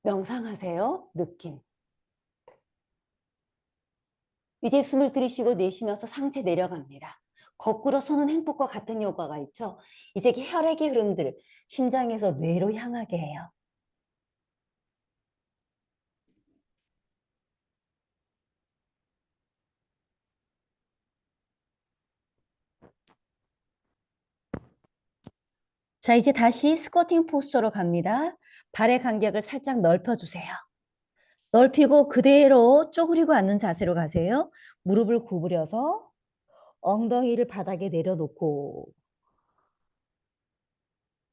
명상하세요. 느낌. 이제 숨을 들이쉬고 내쉬면서 상체 내려갑니다. 거꾸로 서는 행복과 같은 효과가 있죠. 이제 혈액의 흐름들 심장에서 뇌로 향하게 해요. 자, 이제 다시 스쿼팅 포스처로 갑니다. 발의 간격을 살짝 넓혀주세요. 넓히고 그대로 쪼그리고 앉는 자세로 가세요. 무릎을 구부려서 엉덩이를 바닥에 내려놓고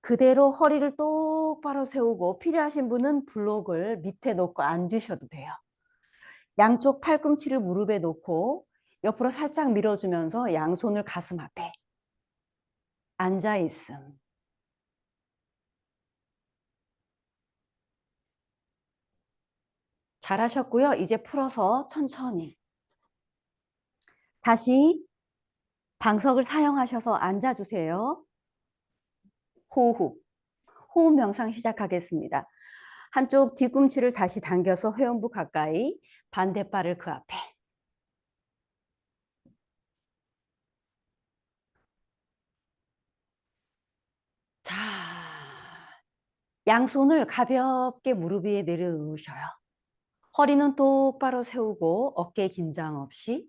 그대로 허리를 똑바로 세우고 필요하신 분은 블록을 밑에 놓고 앉으셔도 돼요. 양쪽 팔꿈치를 무릎에 놓고 옆으로 살짝 밀어주면서 양손을 가슴 앞에 앉아있음. 잘하셨고요. 이제 풀어서 천천히 다시 방석을 사용하셔서 앉아주세요. 호흡. 호흡 명상 시작하겠습니다. 한쪽 뒤꿈치를 다시 당겨서 회음부 가까이, 반대발을 그 앞에. 자, 양손을 가볍게 무릎 위에 내려놓으셔요. 허리는 똑바로 세우고 어깨 긴장 없이.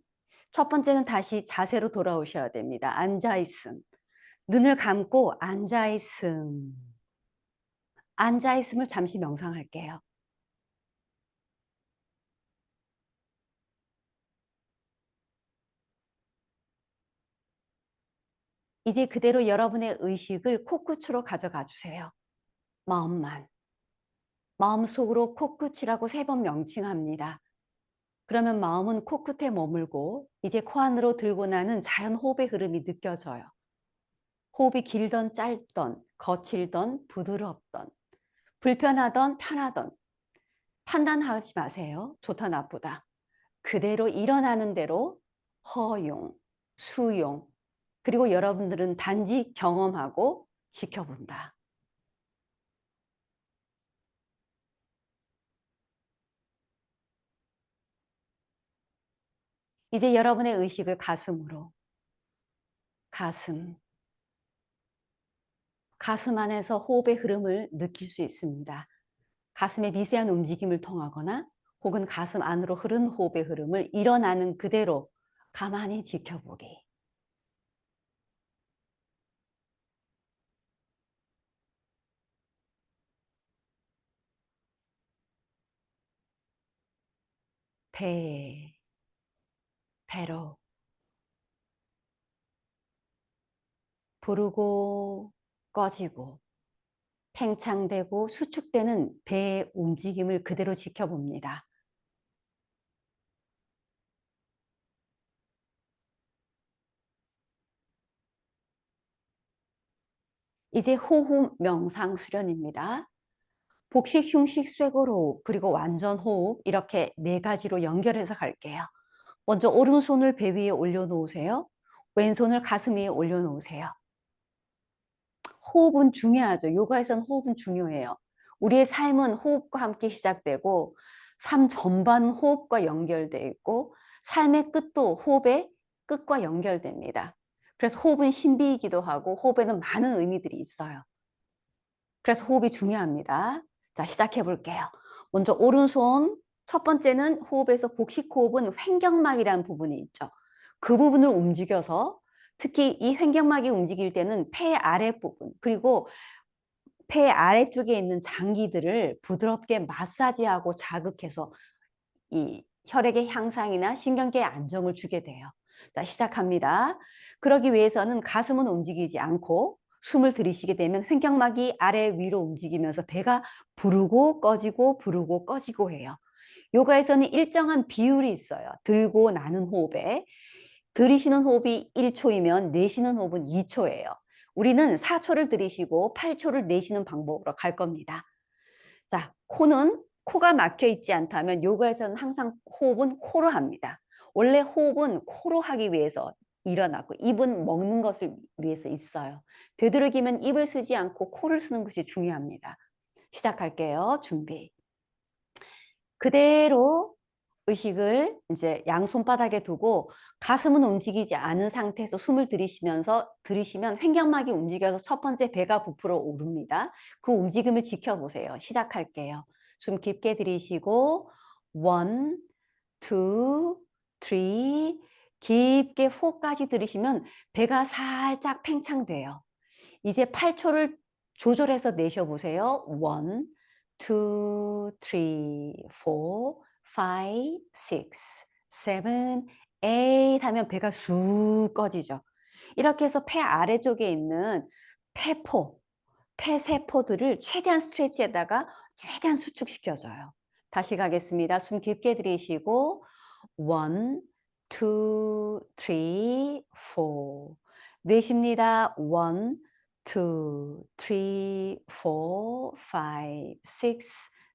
첫 번째는 다시 자세로 돌아오셔야 됩니다. 앉아있음. 눈을 감고 앉아있음. 앉아있음을 잠시 명상할게요. 이제 그대로 여러분의 의식을 코끝으로 가져가 주세요. 마음만. 마음속으로 코끝이라고 3번 명칭합니다. 그러면 마음은 코끝에 머물고 이제 코안으로 들고 나는 자연 호흡의 흐름이 느껴져요. 호흡이 길던 짧던 거칠던 부드럽던 불편하던 편하던 판단하지 마세요. 좋다 나쁘다. 그대로 일어나는 대로 허용, 수용, 그리고 여러분들은 단지 경험하고 지켜본다. 이제 여러분의 의식을 가슴으로, 가슴 안에서 호흡의 흐름을 느낄 수 있습니다. 가슴의 미세한 움직임을 통하거나 혹은 가슴 안으로 흐른 호흡의 흐름을 일어나는 그대로 가만히 지켜보기. 배, 배로 부르고 꺼지고 팽창되고 수축되는 배의 움직임을 그대로 지켜봅니다. 이제 호흡 명상 수련입니다. 복식, 흉식, 쇄골 호흡, 그리고 완전 호흡 이렇게 네 가지로 연결해서 갈게요. 먼저 오른손을 배 위에 올려놓으세요. 왼손을 가슴 위에 올려놓으세요. 호흡은 중요하죠. 요가에서는 호흡은 중요해요. 우리의 삶은 호흡과 함께 시작되고 삶 전반 호흡과 연결되어 있고 삶의 끝도 호흡의 끝과 연결됩니다. 그래서 호흡은 신비이기도 하고 호흡에는 많은 의미들이 있어요. 그래서 호흡이 중요합니다. 자, 시작해 볼게요. 먼저 오른손 첫 번째는 호흡에서 복식 호흡은 횡격막이라는 부분이 있죠. 그 부분을 움직여서 특히 이 횡격막이 움직일 때는 폐 아랫부분 그리고 폐 아래쪽에 있는 장기들을 부드럽게 마사지하고 자극해서 이 혈액의 향상이나 신경계의 안정을 주게 돼요. 자, 시작합니다. 그러기 위해서는 가슴은 움직이지 않고 숨을 들이쉬게 되면 횡격막이 아래 위로 움직이면서 배가 부르고 꺼지고 부르고 꺼지고 해요. 요가에서는 일정한 비율이 있어요. 들고 나는 호흡에. 들이쉬는 호흡이 1초이면 내쉬는 호흡은 2초예요. 우리는 4초를 들이쉬고 8초를 내쉬는 방법으로 갈 겁니다. 자, 코가 막혀 있지 않다면 요가에서는 항상 호흡은 코로 합니다. 원래 호흡은 코로 하기 위해서 일어나고 입은 먹는 것을 위해서 있어요. 되도록이면 입을 쓰지 않고 코를 쓰는 것이 중요합니다. 시작할게요. 준비. 그대로 의식을 이제 양손바닥에 두고 가슴은 움직이지 않은 상태에서 숨을 들이쉬면 횡격막이 움직여서 첫 번째 배가 부풀어 오릅니다. 그 움직임을 지켜보세요. 시작할게요. 숨 깊게 들이쉬고 1, 2, 3 깊게 4까지 들이쉬면 배가 살짝 팽창돼요. 이제 8초를 조절해서 내쉬어보세요. 1, 2, 3, 4, 5, 6, 7, 8 하면 배가 쑥 꺼지죠. 이렇게 해서 폐 아래쪽에 있는 폐포, 폐세포들을 최대한 스트레치에다가 최대한 수축시켜줘요. 다시 가겠습니다. 숨 깊게 들이쉬고 1, 2, 3, 4 내쉽니다. 1, 2, 3, 4, 5, 6,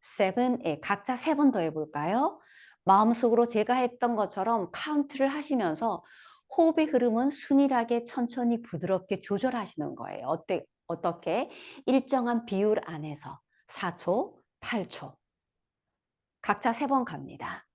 7, 8 각자 3번 더 해볼까요? 마음속으로 제가 했던 것처럼 카운트를 하시면서 호흡의 흐름은 순일하게 천천히 부드럽게 조절하시는 거예요. 어떻게? 일정한 비율 안에서 4초, 8초 각자 3번 갑니다.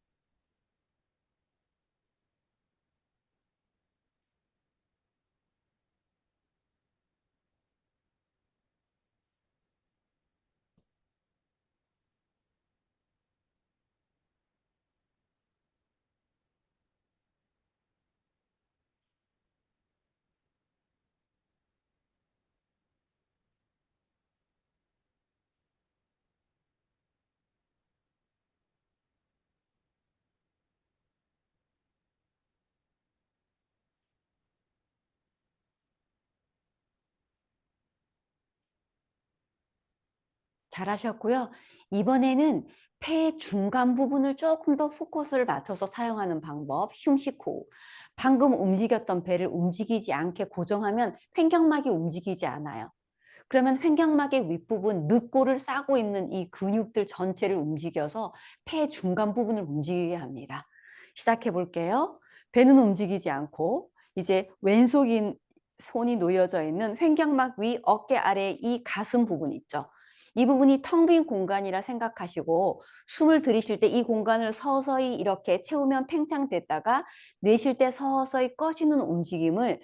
잘하셨고요. 이번에는 폐 중간 부분을 조금 더 포커스를 맞춰서 사용하는 방법, 흉식 호흡. 방금 움직였던 배를 움직이지 않게 고정하면 횡격막이 움직이지 않아요. 그러면 횡격막의 윗부분, 늑골을 싸고 있는 이 근육들 전체를 움직여서 폐 중간 부분을 움직이게 합니다. 시작해 볼게요. 배는 움직이지 않고 이제 왼손이 손이 놓여져 있는 횡격막 위 어깨 아래 이 가슴 부분 있죠. 이 부분이 텅 빈 공간이라 생각하시고 숨을 들이쉴 때 이 공간을 서서히 이렇게 채우면 팽창됐다가 내쉴 때 서서히 꺼지는 움직임을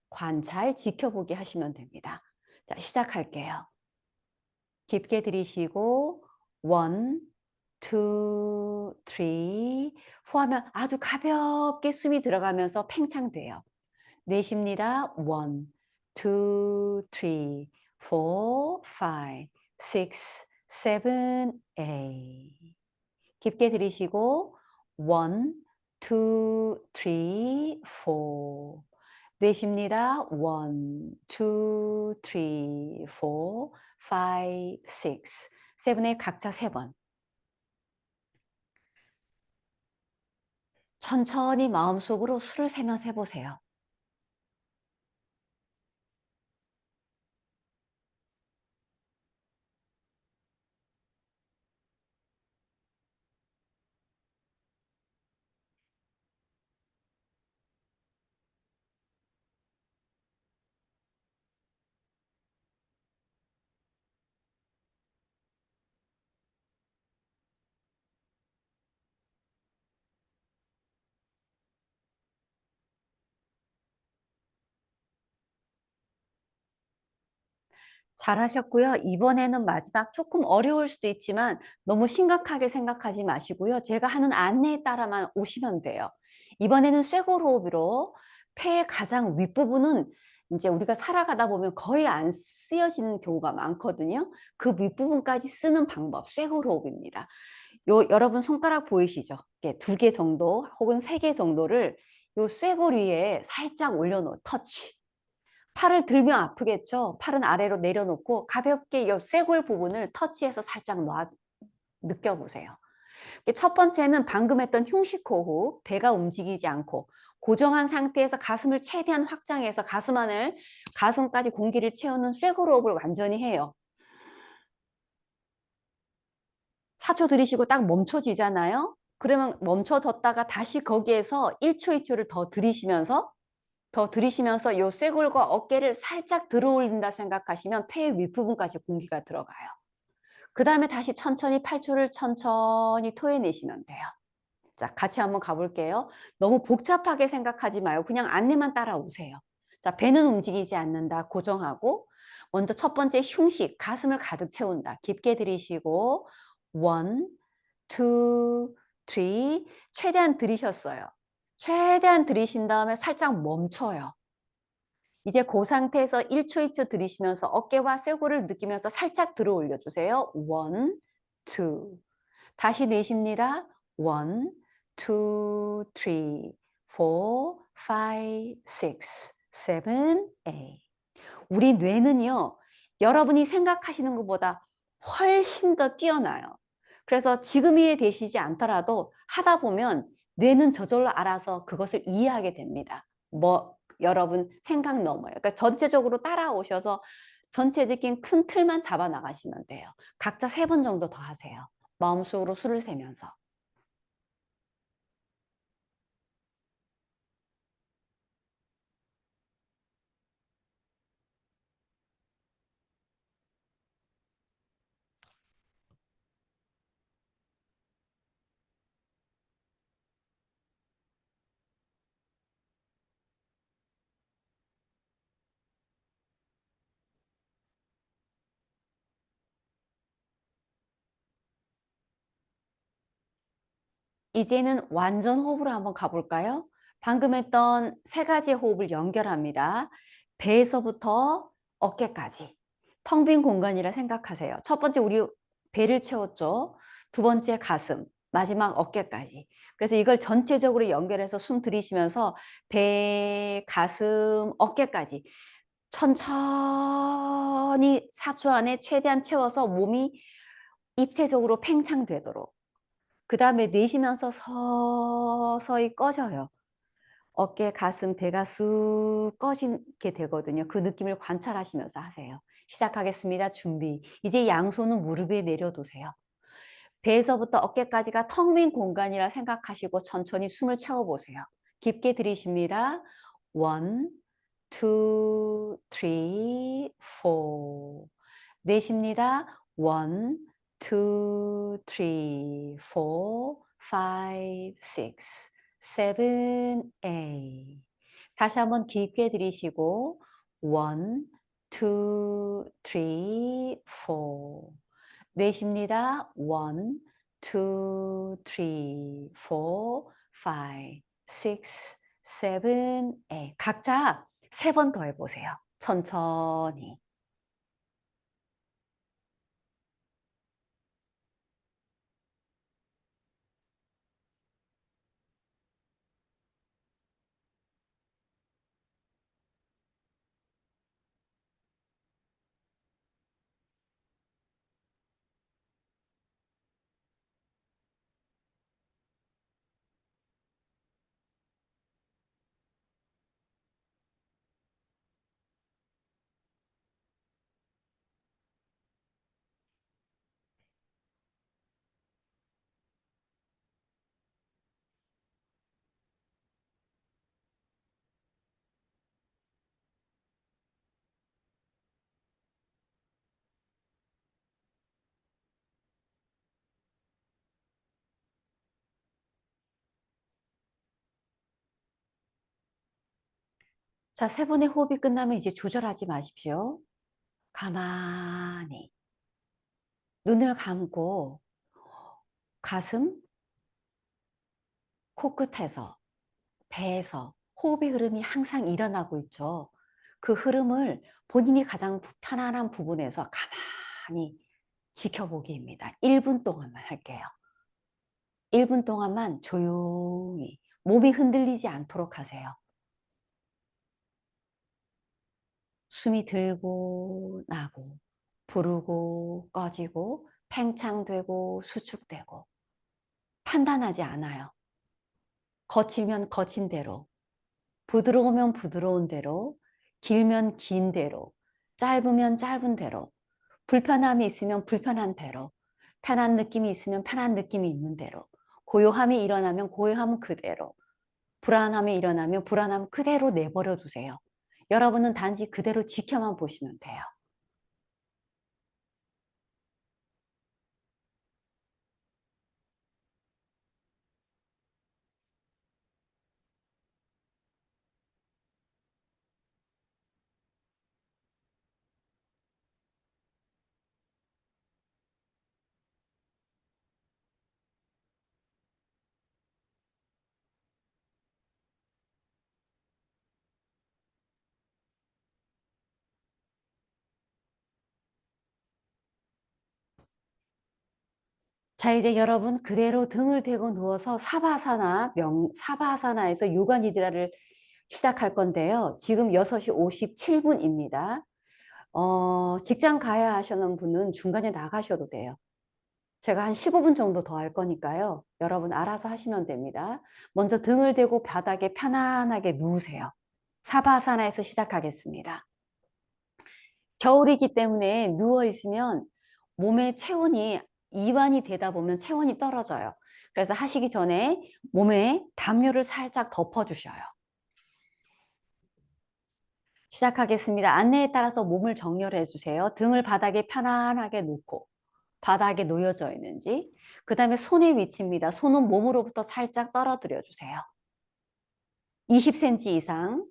관찰, 지켜보게 하시면 됩니다. 자, 시작할게요. 깊게 들이쉬고 1, 2, 3 호하면 아주 가볍게 숨이 들어가면서 팽창돼요. 내쉽니다. 1, 2, 3, 4, 5, 6, 7, 8 깊게 들이쉬고 1, 2, 3, 4 내쉽니다. 1, 2, 3, 4, 5, 6, 7에 각자 3번. 천천히 마음속으로 수를 세면서 해보세요. 잘하셨고요. 이번에는 마지막 조금 어려울 수도 있지만 너무 심각하게 생각하지 마시고요. 제가 하는 안내에 따라만 오시면 돼요. 이번에는 쇄골 호흡으로 폐의 가장 윗부분은 이제 우리가 살아가다 보면 거의 안 쓰여지는 경우가 많거든요. 그 윗부분까지 쓰는 방법, 쇄골 호흡입니다. 여러분 손가락 보이시죠? 두 개 정도 혹은 세 개 정도를 요 쇄골 위에 살짝 올려놓은 터치. 팔을 들면 아프겠죠? 팔은 아래로 내려놓고 가볍게 이 쇄골 부분을 터치해서 살짝 느껴보세요. 첫 번째는 방금 했던 흉식 호흡, 배가 움직이지 않고 고정한 상태에서 가슴을 최대한 확장해서 가슴까지 공기를 채우는 쇄골 호흡을 완전히 해요. 4초 들이쉬고 딱 멈춰지잖아요. 그러면 멈춰졌다가 다시 거기에서 1초, 2초를 더 들이쉬면서 요 쇄골과 어깨를 살짝 들어 올린다 생각하시면 폐 윗부분까지 공기가 들어가요. 그 다음에 다시 천천히 8초를 천천히 토해내시면 돼요. 자, 같이 한번 가볼게요. 너무 복잡하게 생각하지 말고 그냥 안내만 따라오세요. 자, 배는 움직이지 않는다. 고정하고 먼저 첫 번째 흉식, 가슴을 가득 채운다. 깊게 들이쉬고 1, 2, 3 최대한 들이셨어요. 최대한 들이신 다음에 살짝 멈춰요. 이제 그 상태에서 1초, 2초 들이쉬면서 어깨와 쇄골을 느끼면서 살짝 들어 올려주세요. 1, 2. 다시 내쉽니다. 1, 2, 3, 4, 5, 6, 7, 8. 우리 뇌는요, 여러분이 생각하시는 것보다 훨씬 더 뛰어나요. 그래서 지금이 되시지 않더라도 하다 보면 뇌는 저절로 알아서 그것을 이해하게 됩니다. 여러분 생각 넘어요. 그러니까 전체적으로 따라오셔서 전체적인 큰 틀만 잡아 나가시면 돼요. 각자 3번 정도 더 하세요. 마음속으로 수를 세면서. 이제는 완전 호흡으로 한번 가볼까요? 방금 했던 3가지 호흡을 연결합니다. 배에서부터 어깨까지 텅 빈 공간이라 생각하세요. 첫 번째 우리 배를 채웠죠. 두 번째 가슴, 마지막 어깨까지. 그래서 이걸 전체적으로 연결해서 숨 들이쉬면서 배, 가슴, 어깨까지 천천히 4초 안에 최대한 채워서 몸이 입체적으로 팽창되도록. 그 다음에 내쉬면서 서서히 꺼져요. 어깨, 가슴, 배가 쑥 꺼지게 되거든요. 그 느낌을 관찰하시면서 하세요. 시작하겠습니다. 준비. 이제 양손은 무릎에 내려두세요. 배에서부터 어깨까지가 텅 빈 공간이라 생각하시고 천천히 숨을 채워보세요. 깊게 들이쉽니다. 1, 2, 3, 4. 내쉽니다. 1, 2, 3, 4, 5, 6, 7, 8. 다시 한번 깊게 들이쉬고 1, 2, 3, 4. 내쉽니다. 1, 2, 3, 4, 5, 6, 7, 8. 각자 3번 더 해보세요. 천천히. 자, 3번의 호흡이 끝나면 이제 조절하지 마십시오. 가만히 눈을 감고 가슴, 코끝에서, 배에서 호흡의 흐름이 항상 일어나고 있죠. 그 흐름을 본인이 가장 편안한 부분에서 가만히 지켜보기입니다. 1분 동안만 할게요. 1분 동안만 조용히 몸이 흔들리지 않도록 하세요. 숨이 들고 나고 부르고 꺼지고 팽창되고 수축되고 판단하지 않아요. 거치면 거친 대로, 부드러우면 부드러운 대로, 길면 긴 대로, 짧으면 짧은 대로, 불편함이 있으면 불편한 대로, 편한 느낌이 있으면 편한 느낌이 있는 대로, 고요함이 일어나면 고요함 그대로, 불안함이 일어나면 불안함 그대로 내버려 두세요. 여러분은 단지 그대로 지켜만 보시면 돼요. 자, 이제 여러분 그대로 등을 대고 누워서 사바아사나에서 요가 니드라를 시작할 건데요. 지금 6시 57분입니다. 직장 가야 하시는 분은 중간에 나가셔도 돼요. 제가 한 15분 정도 더 할 거니까요. 여러분 알아서 하시면 됩니다. 먼저 등을 대고 바닥에 편안하게 누우세요. 사바아사나에서 시작하겠습니다. 겨울이기 때문에 누워 있으면 몸의 체온이 이완이 되다 보면 체온이 떨어져요. 그래서 하시기 전에 몸에 담요를 살짝 덮어 주셔요. 시작하겠습니다. 안내에 따라서 몸을 정렬해 주세요. 등을 바닥에 편안하게 놓고 바닥에 놓여져 있는지, 그 다음에 손의 위치입니다. 손은 몸으로부터 살짝 떨어뜨려 주세요. 20cm 이상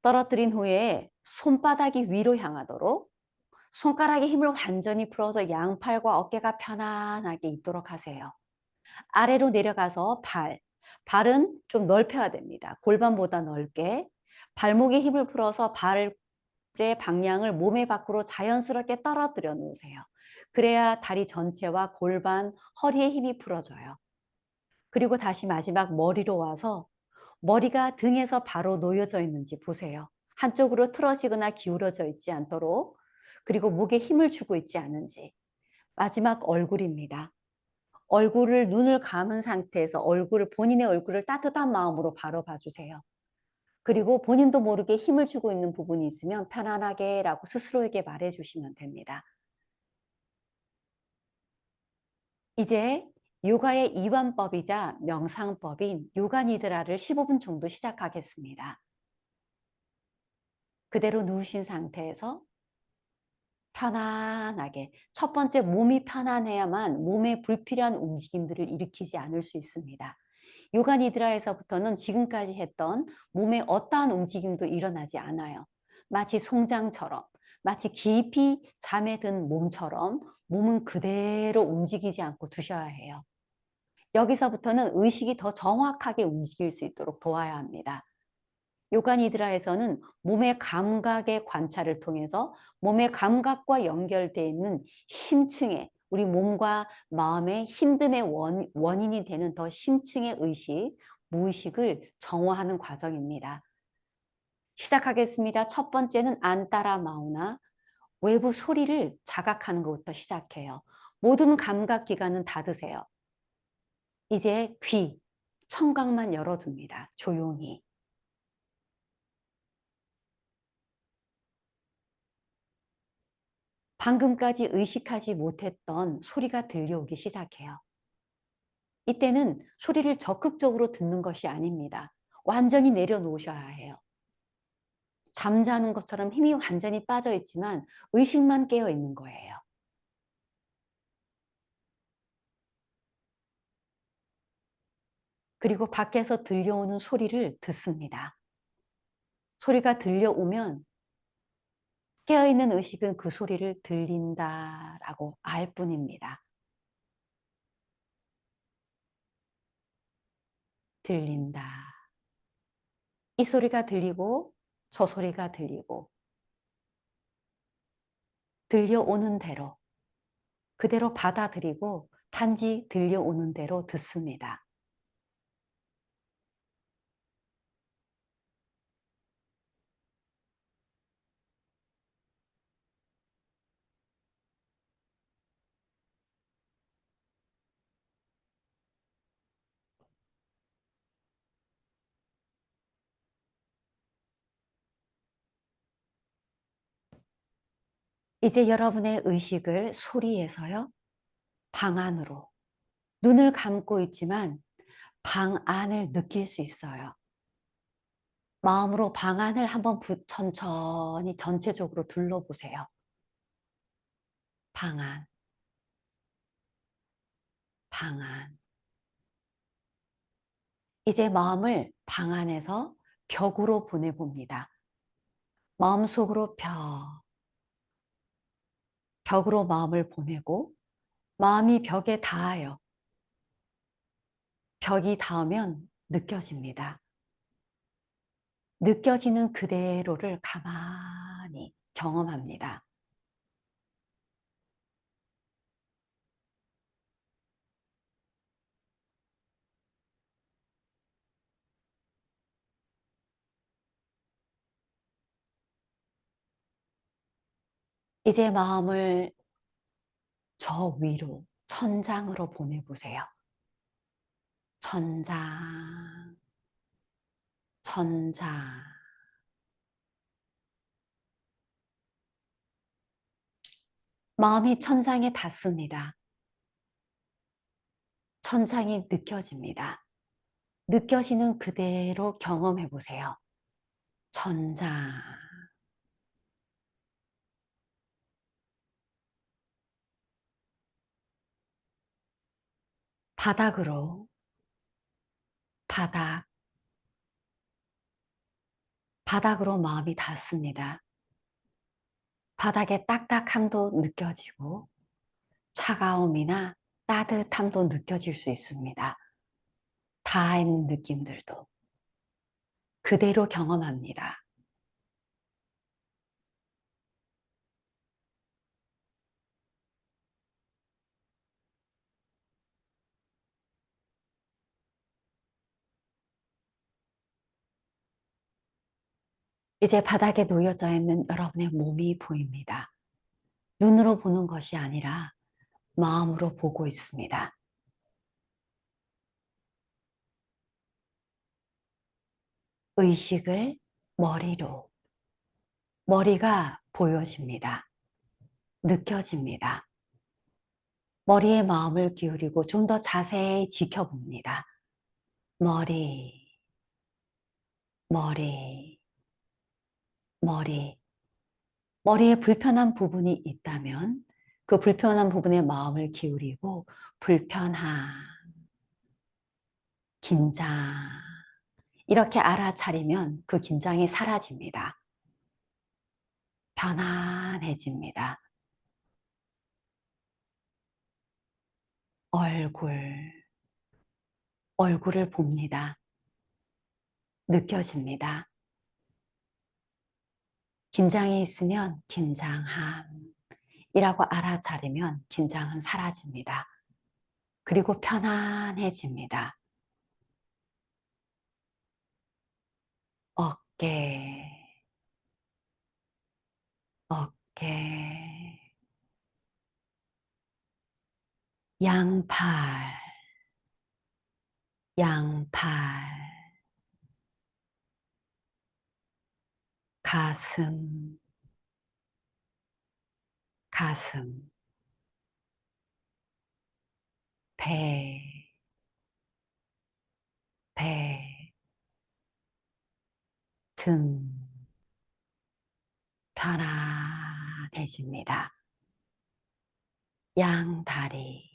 떨어뜨린 후에 손바닥이 위로 향하도록 손가락에 힘을 완전히 풀어서 양팔과 어깨가 편안하게 있도록 하세요. 아래로 내려가서 발은 좀 넓혀야 됩니다. 골반보다 넓게. 발목에 힘을 풀어서 발의 방향을 몸의 밖으로 자연스럽게 떨어뜨려 놓으세요. 그래야 다리 전체와 골반, 허리에 힘이 풀어져요. 그리고 다시 마지막 머리로 와서 머리가 등에서 바로 놓여져 있는지 보세요. 한쪽으로 틀어지거나 기울어져 있지 않도록, 그리고 목에 힘을 주고 있지 않은지. 마지막 얼굴입니다. 얼굴을 눈을 감은 상태에서 본인의 얼굴을 따뜻한 마음으로 바로 봐주세요. 그리고 본인도 모르게 힘을 주고 있는 부분이 있으면 편안하게 라고 스스로에게 말해주시면 됩니다. 이제 요가의 이완법이자 명상법인 요가 니드라를 15분 정도 시작하겠습니다. 그대로 누우신 상태에서 편안하게, 첫 번째 몸이 편안해야만 몸에 불필요한 움직임들을 일으키지 않을 수 있습니다. 요가 니드라에서부터는 지금까지 했던 몸에 어떠한 움직임도 일어나지 않아요. 마치 송장처럼, 마치 깊이 잠에 든 몸처럼 몸은 그대로 움직이지 않고 두셔야 해요. 여기서부터는 의식이 더 정확하게 움직일 수 있도록 도와야 합니다. 요가 니드라에서는 몸의 감각의 관찰을 통해서 몸의 감각과 연결되어 있는 심층의, 우리 몸과 마음의 힘듦의 원인이 되는 더 심층의 의식, 무의식을 정화하는 과정입니다. 시작하겠습니다. 첫 번째는 안따라 마우나, 외부 소리를 자각하는 것부터 시작해요. 모든 감각 기관은 닫으세요. 이제 귀, 청각만 열어둡니다. 조용히. 방금까지 의식하지 못했던 소리가 들려오기 시작해요. 이때는 소리를 적극적으로 듣는 것이 아닙니다. 완전히 내려놓으셔야 해요. 잠자는 것처럼 힘이 완전히 빠져 있지만 의식만 깨어 있는 거예요. 그리고 밖에서 들려오는 소리를 듣습니다. 소리가 들려오면 깨어있는 의식은 그 소리를 들린다라고 알 뿐입니다. 들린다. 이 소리가 들리고 저 소리가 들리고 들려오는 대로 그대로 받아들이고 단지 들려오는 대로 듣습니다. 이제 여러분의 의식을 소리에서요, 방 안으로, 눈을 감고 있지만 방 안을 느낄 수 있어요. 마음으로 방 안을 한번 천천히 전체적으로 둘러보세요. 방 안, 방 안. 이제 마음을 방 안에서 벽으로 보내봅니다. 마음속으로 벽으로 마음을 보내고 마음이 벽에 닿아요. 벽이 닿으면 느껴집니다. 느껴지는 그대로를 가만히 경험합니다. 이제 마음을 저 위로, 천장으로 보내보세요. 천장, 천장. 마음이 천장에 닿습니다. 천장이 느껴집니다. 느껴지는 그대로 경험해 보세요. 천장. 바닥으로, 바닥, 바닥으로 마음이 닿습니다. 바닥의 딱딱함도 느껴지고 차가움이나 따뜻함도 느껴질 수 있습니다. 닿은 느낌들도 그대로 경험합니다. 이제 바닥에 놓여져 있는 여러분의 몸이 보입니다. 눈으로 보는 것이 아니라 마음으로 보고 있습니다. 의식을 머리로, 머리가 보여집니다. 느껴집니다. 머리에 마음을 기울이고 좀 더 자세히 지켜봅니다. 머리, 머리, 머리. 머리에 불편한 부분이 있다면 그 불편한 부분에 마음을 기울이고 불편함, 긴장 이렇게 알아차리면 그 긴장이 사라집니다. 편안해집니다. 얼굴을 봅니다. 느껴집니다. 긴장이 있으면 긴장함이라고 알아차리면 긴장은 사라집니다. 그리고 편안해집니다. 어깨, 어깨, 양팔, 양팔, 가슴, 가슴, 배, 배, 등, 편안해집니다. 양다리,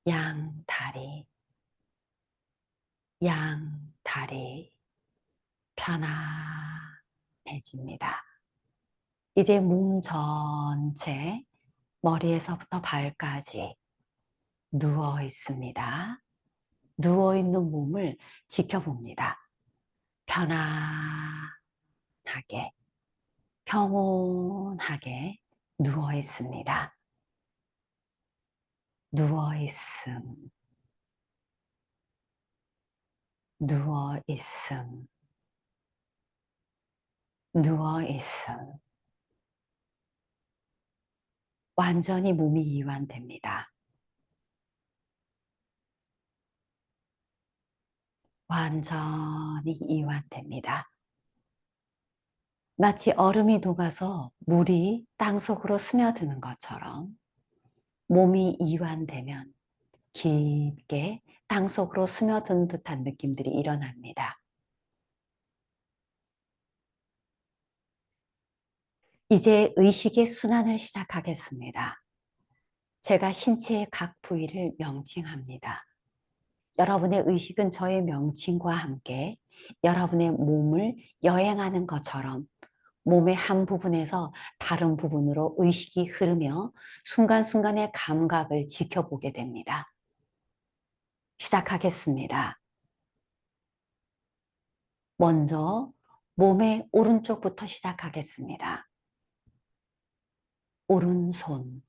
양다리, 양다리, 편안해집니다. 이제 몸 전체, 머리에서부터 발까지 누워 있습니다. 누워 있는 몸을 지켜봅니다. 편안하게, 평온하게 누워 있습니다. 누워 있음, 누워 있음, 누워 있음. 완전히 몸이 이완됩니다. 완전히 이완됩니다. 마치 얼음이 녹아서 물이 땅속으로 스며드는 것처럼 몸이 이완되면 깊게 땅속으로 스며든 듯한 느낌들이 일어납니다. 이제 의식의 순환을 시작하겠습니다. 제가 신체의 각 부위를 명칭합니다. 여러분의 의식은 저의 명칭과 함께 여러분의 몸을 여행하는 것처럼 몸의 한 부분에서 다른 부분으로 의식이 흐르며 순간순간의 감각을 지켜보게 됩니다. 시작하겠습니다. 먼저 몸의 오른쪽부터 시작하겠습니다. 오른손,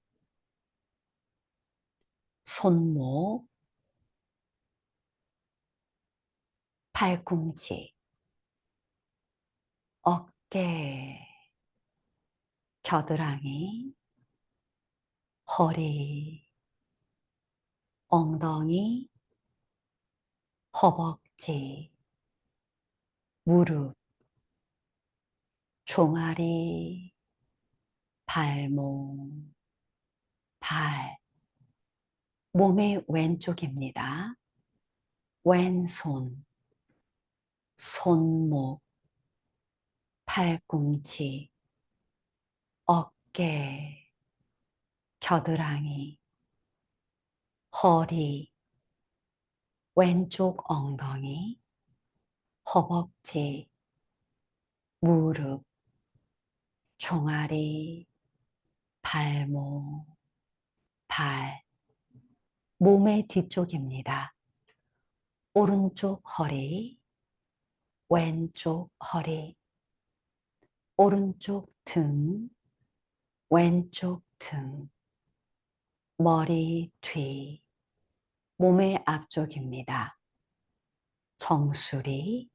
손목, 팔꿈치, 어깨, 겨드랑이, 허리, 엉덩이, 허벅지, 무릎, 종아리, 발목, 발, 몸의 왼쪽입니다. 왼손, 손목, 팔꿈치, 어깨, 겨드랑이, 허리, 왼쪽 엉덩이, 허벅지, 무릎, 종아리, 발목, 발, 몸의 뒤쪽입니다. 오른쪽 허리, 왼쪽 허리, 오른쪽 등, 왼쪽 등, 머리 뒤, 몸의 앞쪽입니다. 정수리,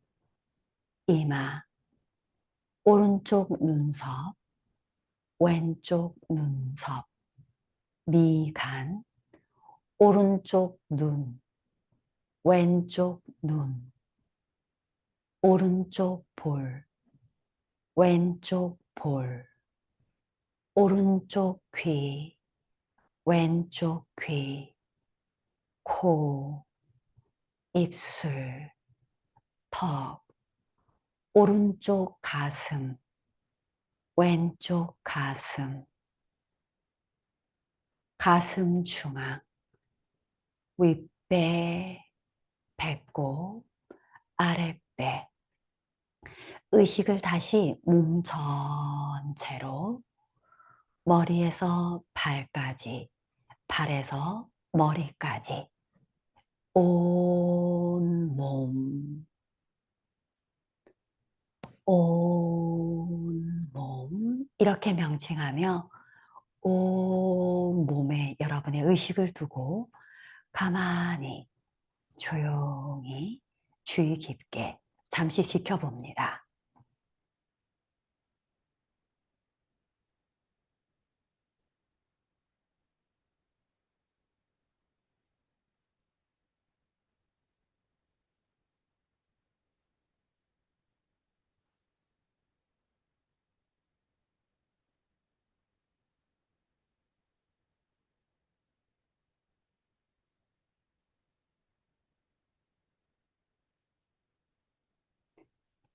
이마, 오른쪽 눈썹, 왼쪽 눈썹, 미간, 오른쪽 눈, 왼쪽 눈, 오른쪽 볼, 왼쪽 볼, 오른쪽 귀, 왼쪽 귀, 코, 입술, 턱, 오른쪽 가슴, 왼쪽 가슴, 가슴 중앙, 윗배, 배꼽, 아랫배. 의식을 다시 몸 전체로 머리에서 발까지, 발에서 머리까지 온 몸, 온 몸 이렇게 명칭하며 온 몸에 여러분의 의식을 두고 가만히 조용히 주의 깊게 잠시 지켜봅니다.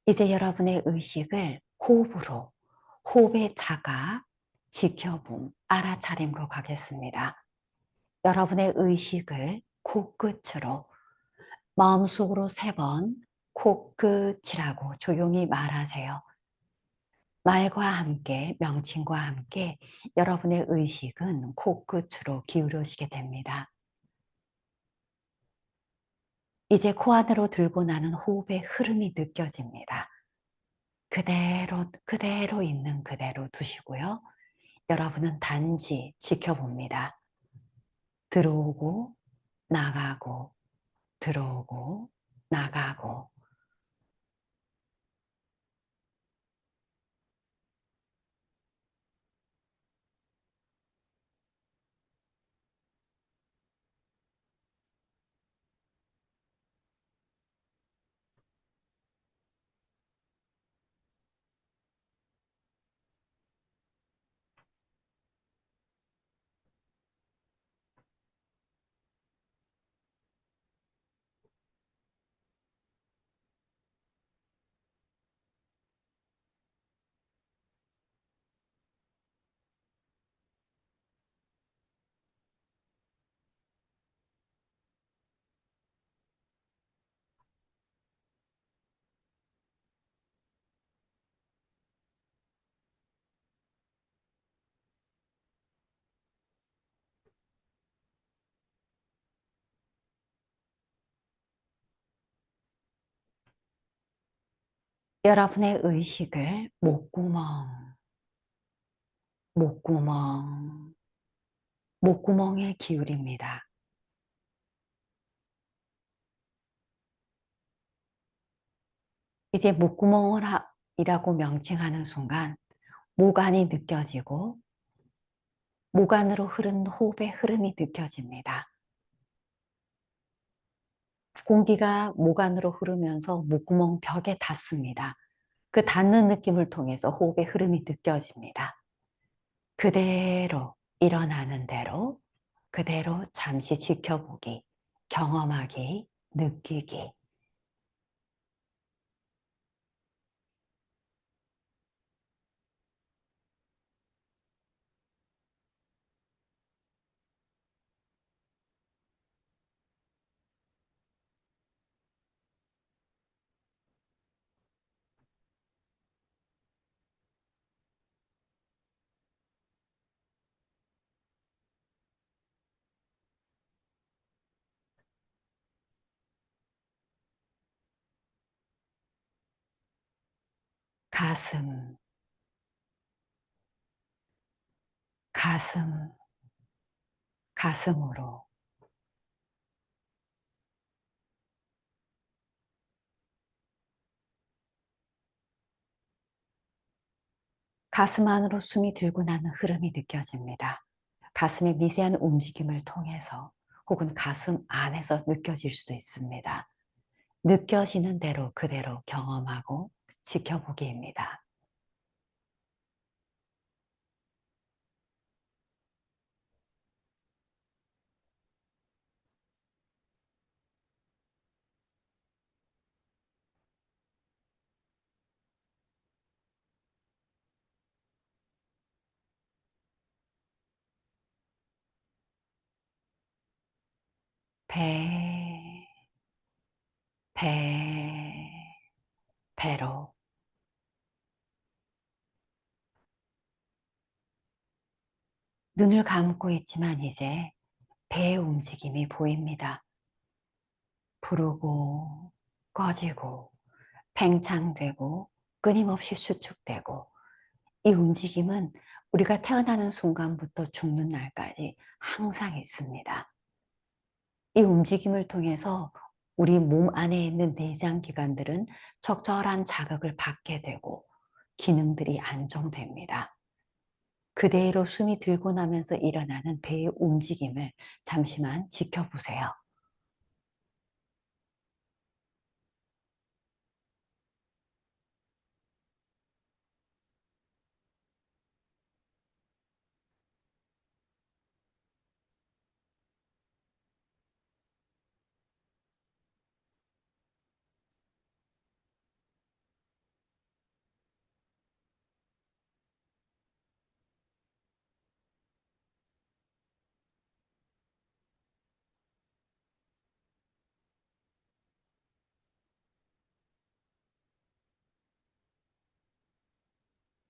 이제 여러분의 의식을 호흡으로, 호흡의 자각, 지켜봄, 알아차림으로 가겠습니다. 여러분의 의식을 코끝으로 마음속으로 3번 코끝이라고 조용히 말하세요. 말과 함께, 명칭과 함께 여러분의 의식은 코끝으로 기울여지게 됩니다. 이제 코 안으로 들고 나는 호흡의 흐름이 느껴집니다. 그대로 있는 그대로 두시고요. 여러분은 단지 지켜봅니다. 들어오고, 나가고, 들어오고, 나가고. 여러분의 의식을 목구멍, 목구멍에 기울입니다. 이제 이라고 명칭하는 순간 목 안이 느껴지고 목 안으로 흐르는 호흡의 흐름이 느껴집니다. 공기가 목 안으로 흐르면서 목구멍 벽에 닿습니다. 그 닿는 느낌을 통해서 호흡의 흐름이 느껴집니다. 그대로 일어나는 대로 그대로 잠시 지켜보기, 경험하기, 느끼기. 가슴, 가슴, 가슴으로. 가슴 안으로 숨이 들고 나는 흐름이 느껴집니다. 가슴의 미세한 움직임을 통해서 혹은 가슴 안에서 느껴질 수도 있습니다. 느껴지는 대로 그대로 경험하고 지켜보기입니다. 배, 배, 배로. 눈을 감고 있지만 이제 배의 움직임이 보입니다. 부르고, 꺼지고, 팽창되고, 끊임없이 수축되고, 이 움직임은 우리가 태어나는 순간부터 죽는 날까지 항상 있습니다. 이 움직임을 통해서 우리 몸 안에 있는 내장 기관들은 적절한 자극을 받게 되고 기능들이 안정됩니다. 그대로 숨이 들고 나면서 일어나는 배의 움직임을 잠시만 지켜보세요.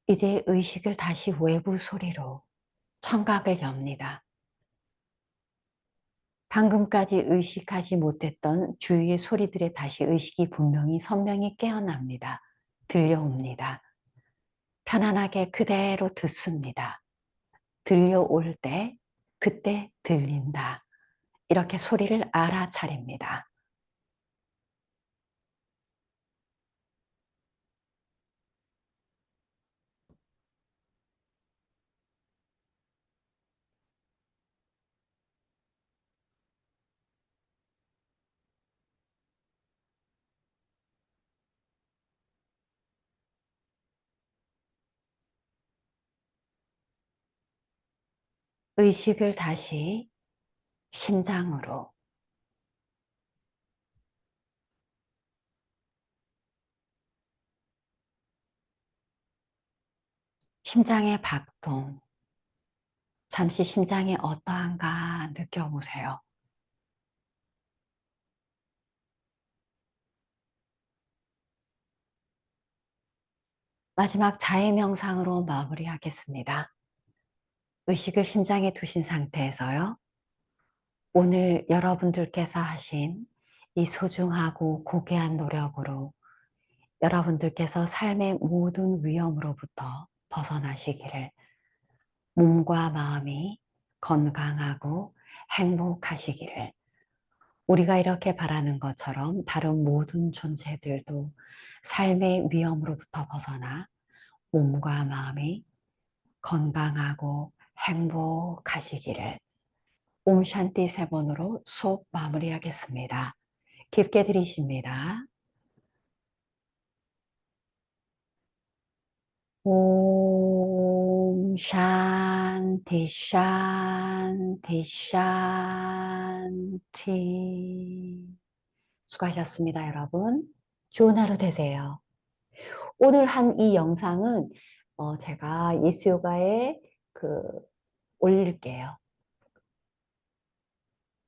이제 의식을 다시 외부 소리로 청각을 엽니다. 방금까지 의식하지 못했던 주위의 소리들에 다시 의식이 분명히 선명히 깨어납니다. 들려옵니다. 편안하게 그대로 듣습니다. 들려올 때, 그때 들린다. 이렇게 소리를 알아차립니다. 의식을 다시 심장으로, 심장의 박동, 잠시 심장이 어떠한가 느껴보세요. 마지막 자해 명상으로 마무리하겠습니다. 의식을 심장에 두신 상태에서요. 오늘 여러분들께서 하신 이 소중하고 고귀한 노력으로 여러분들께서 삶의 모든 위험으로부터 벗어나시기를, 몸과 마음이 건강하고 행복하시기를, 우리가 이렇게 바라는 것처럼 다른 모든 존재들도 삶의 위험으로부터 벗어나 몸과 마음이 건강하고 행복하시기를, 옴 샨티 세 번으로 수업 마무리하겠습니다. 깊게 들이쉽니다. 옴 샨티 샨티 샨티. 수고하셨습니다, 여러분. 좋은 하루 되세요. 오늘 한 이 영상은 제가 예수 요가에 올릴게요.